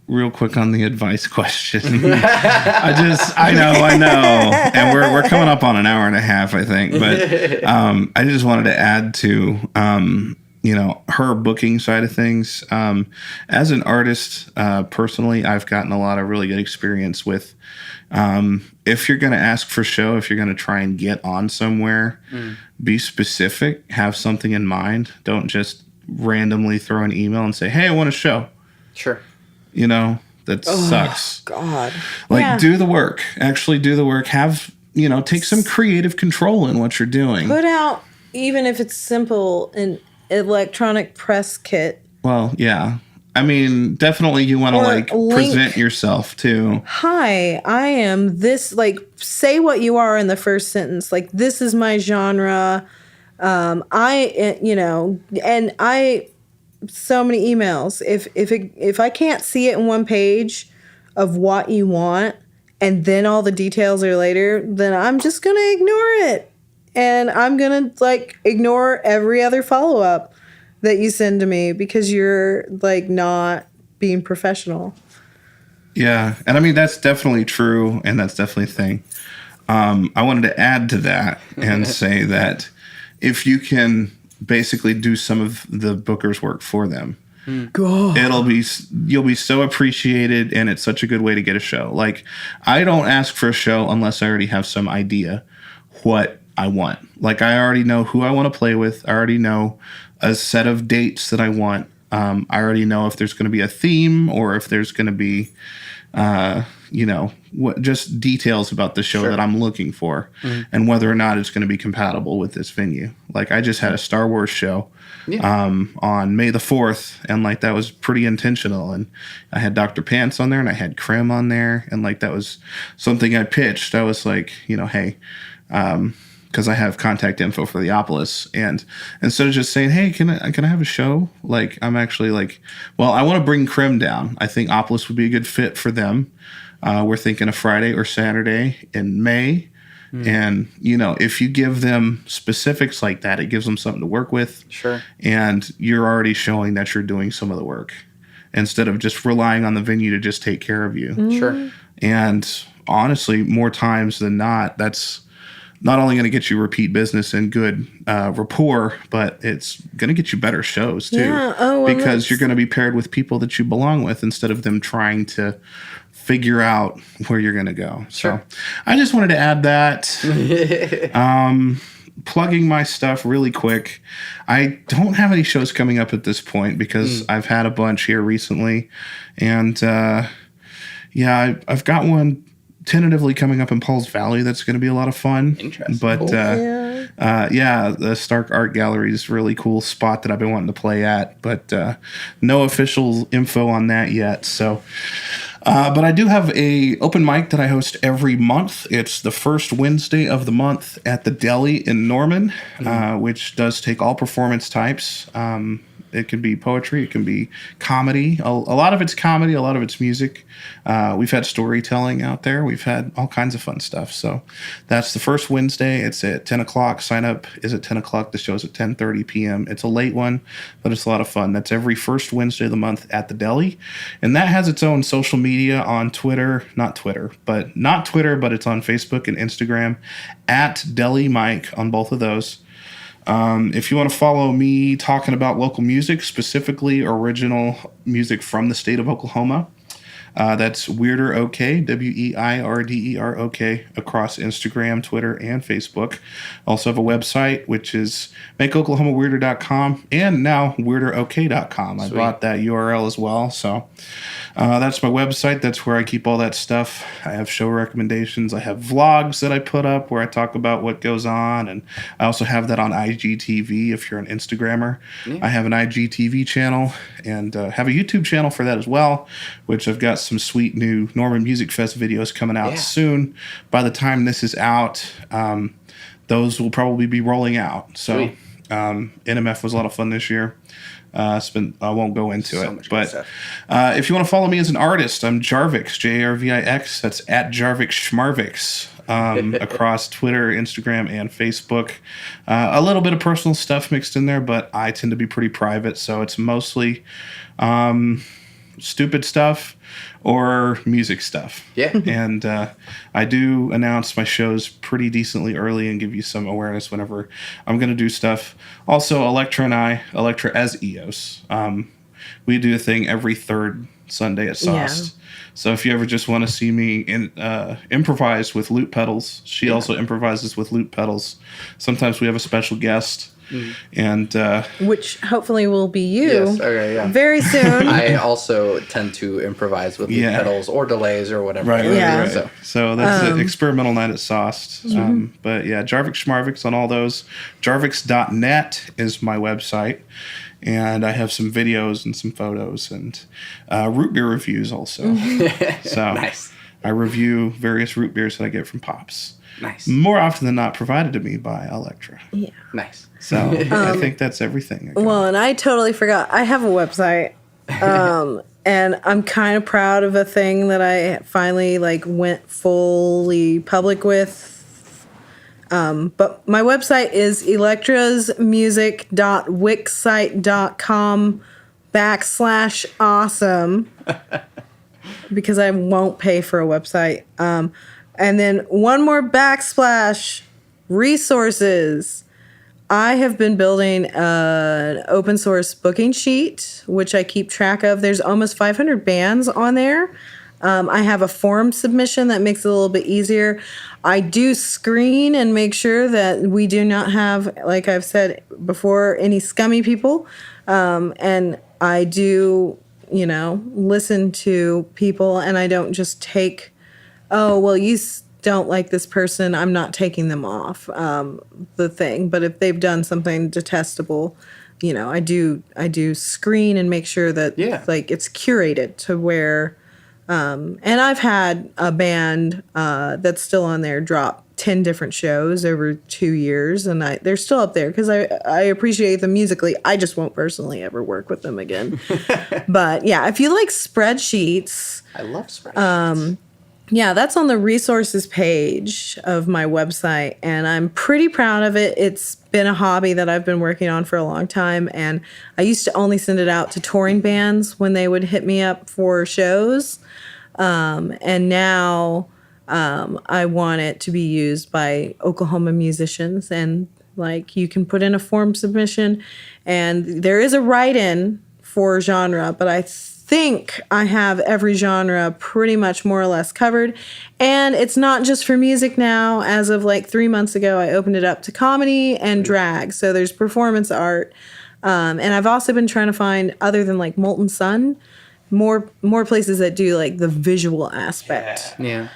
Real quick on the advice question. I know. And we're coming up on an hour and a half, I think. But I just wanted to add to, her booking side of things. As an artist, personally, I've gotten a lot of really good experience with, if you're going to ask for show, if you're going to try and get on somewhere, be specific, have something in mind. Don't just randomly throw an email and say, hey, I want a show. Sure. That sucks. God. Do the work. Actually do the work. Have, take some creative control in what you're doing. Put out, even if it's simple, an electronic press kit. Well, yeah. I mean, definitely you want to present yourself too. Hi, I am this, say what you are in the first sentence. This is my genre. So many emails. If I can't see it in one page of what you want, and then all the details are later, then I'm just gonna ignore it, and I'm gonna ignore every other follow up that you send to me because you're not being professional. Yeah, and I mean that's definitely true, and that's definitely a thing. I wanted to add to that and say that if you can basically do some of the booker's work for them, God. you'll be so appreciated, and it's such a good way to get a show. I don't ask for a show unless I already have some idea what I want. I already know who I want to play with. I already know a set of dates that I want. I already know if there's going to be a theme or if there's going to be just details about the show that I'm looking for, and whether or not it's going to be compatible with this venue. I just had a Star Wars show on May the 4th, and that was pretty intentional. And I had Dr. Pants on there, and I had Krim on there, and that was something I pitched. I was hey, because I have contact info for the Opolis, and instead of just saying, hey, can I have a show? I'm actually well, I want to bring Krim down. I think Opolis would be a good fit for them. We're thinking a Friday or Saturday in May. And, if you give them specifics like that, it gives them something to work with. Sure. And you're already showing that you're doing some of the work instead of just relying on the venue to just take care of you. Sure. And honestly, more times than not, that's not only going to get you repeat business and good rapport, but it's going to get you better shows too. Yeah. Because you're going to be paired with people that you belong with instead of them trying to figure out where you're going to go. Sure. So I just wanted to add that. Plugging my stuff really quick. I don't have any shows coming up at this point because I've had a bunch here recently. And I've got one tentatively coming up in Paul's Valley that's going to be a lot of fun. Interesting. But the Stark Art Gallery is a really cool spot that I've been wanting to play at, but no official info on that yet. So but I do have a open mic that I host every month. It's the first Wednesday of the month at the Deli in Norman, which does take all performance types. It can be poetry. It can be comedy. A lot of it's comedy. A lot of it's music. We've had storytelling out there. We've had all kinds of fun stuff. So that's the first Wednesday. It's at 10 o'clock. Sign up is at 10 o'clock. The show's at 10:30 p.m. It's a late one, but it's a lot of fun. That's every first Wednesday of the month at the Deli. And that has its own social media on Twitter. Not Twitter, but it's on Facebook and Instagram at Deli Mike on both of those. If you want to follow me talking about local music, specifically original music from the state of Oklahoma, that's Weirder OK, WEIRDEROK, across Instagram, Twitter, and Facebook. Also have a website, which is makeoklahomaweirder.com and now weirderok.com. I bought that URL as well. So that's my website. That's where I keep all that stuff. I have show recommendations. I have vlogs that I put up where I talk about what goes on. And I also have that on IGTV if you're an Instagrammer. Yeah. I have an IGTV channel and have a YouTube channel for that as well, which I've got some sweet new Norman Music Fest videos coming out soon. By the time this is out, those will probably be rolling out. So NMF was a lot of fun this year. I won't go into So it. much good But stuff. if you want to follow me as an artist, I'm Jarvix, Jarvix. That's at Jarvix Schmarvix. Across Twitter, Instagram, and Facebook. A little bit of personal stuff mixed in there, but I tend to be pretty private, so it's mostly stupid stuff or music stuff. Yeah. And I do announce my shows pretty decently early and give you some awareness whenever I'm going to do stuff. Also, Elecktra as EOS. We do a thing every third Sunday at Sauced. So if you ever just want to see me improvise with loop pedals, she also improvises with loop pedals. Sometimes we have a special guest. And Which hopefully will be you Yes, okay, yeah. very soon. I also tend to improvise with loop pedals or delays or whatever. right. So, So that's an experimental night at Sauced. But yeah, Jarvix Schmarvix on all those. Jarvix.net is my website. And I have some videos and some photos and root beer reviews also. So nice. I review various root beers that I get from Pops. Nice. More often than not, provided to me by Elecktra. Yeah. Nice. So I think that's everything. Well, and I totally forgot. I have a website. And I'm kind of proud of a thing that I finally went fully public with. But my website is electrasmusic.wixsite.com/awesome because I won't pay for a website. And then one more backslash resources. I have been building an open source booking sheet, which I keep track of. There's almost 500 bands on there. I have a form submission that makes it a little bit easier. I do screen and make sure that we do not have, like I've said before, any scummy people. And I do, listen to people, and I don't just take, you don't like this person, I'm not taking them off the thing. But if they've done something detestable, I do screen and make sure that it's curated to where. And I've had a band that's still on there drop 10 different shows over 2 years, and they're still up there because I appreciate them musically. I just won't personally ever work with them again. But yeah, if you like spreadsheets, I love spreadsheets. yeah, that's on the resources page of my website, and I'm pretty proud of it. It's been a hobby that I've been working on for a long time, and I used to only send it out to touring bands when they would hit me up for shows. And now I want it to be used by Oklahoma musicians, and you can put in a form submission, and there is a write-in for genre, but I think I have every genre pretty much more or less covered. And it's not just for music now. As of 3 months ago, I opened it up to comedy and drag. So there's performance art. And I've also been trying to find, other than Molten Sun, more places that do the visual aspect. Yeah.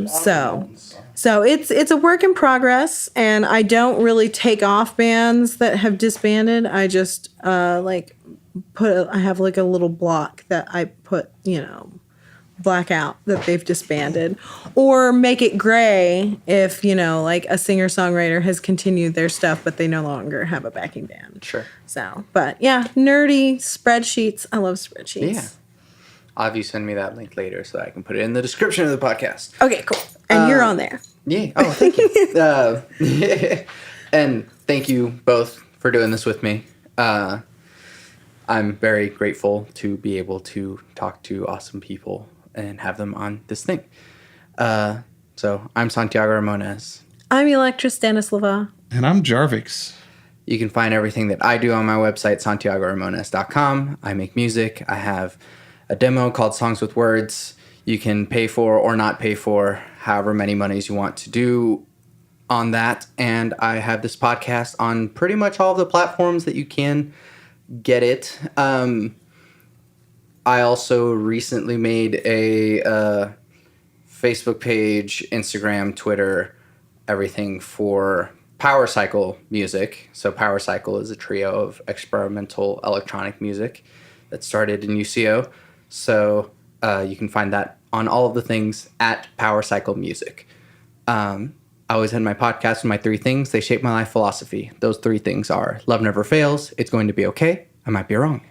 So it's a work in progress, and I don't really take off bands that have disbanded. I just I have a little block that I put, black out that they've disbanded, or make it gray if, a singer-songwriter has continued their stuff, but they no longer have a backing band. Sure. So, but yeah, nerdy spreadsheets. I love spreadsheets. Yeah. I'll have you send me that link later so that I can put it in the description of the podcast. Okay, cool. And you're on there. Yeah. Oh, thank you. And thank you both for doing this with me. I'm very grateful to be able to talk to awesome people and have them on this thing. So I'm Santiago Ramones. I'm Elecktra Stanislava. And I'm Jarvix. You can find everything that I do on my website, santiagoramones.com. I make music. I have a demo called Songs with Words. You can pay for or not pay for however many monies you want to do on that. And I have this podcast on pretty much all of the platforms that you can get it. I also recently made a Facebook page, Instagram, Twitter, everything for Power Cycle music. So Power Cycle is a trio of experimental electronic music that started in UCO. So you can find that on all of the things at Power Cycle Music. I always end my podcast with my 3 things. They shape my life philosophy. Those 3 things are: love never fails, it's going to be okay, I might be wrong.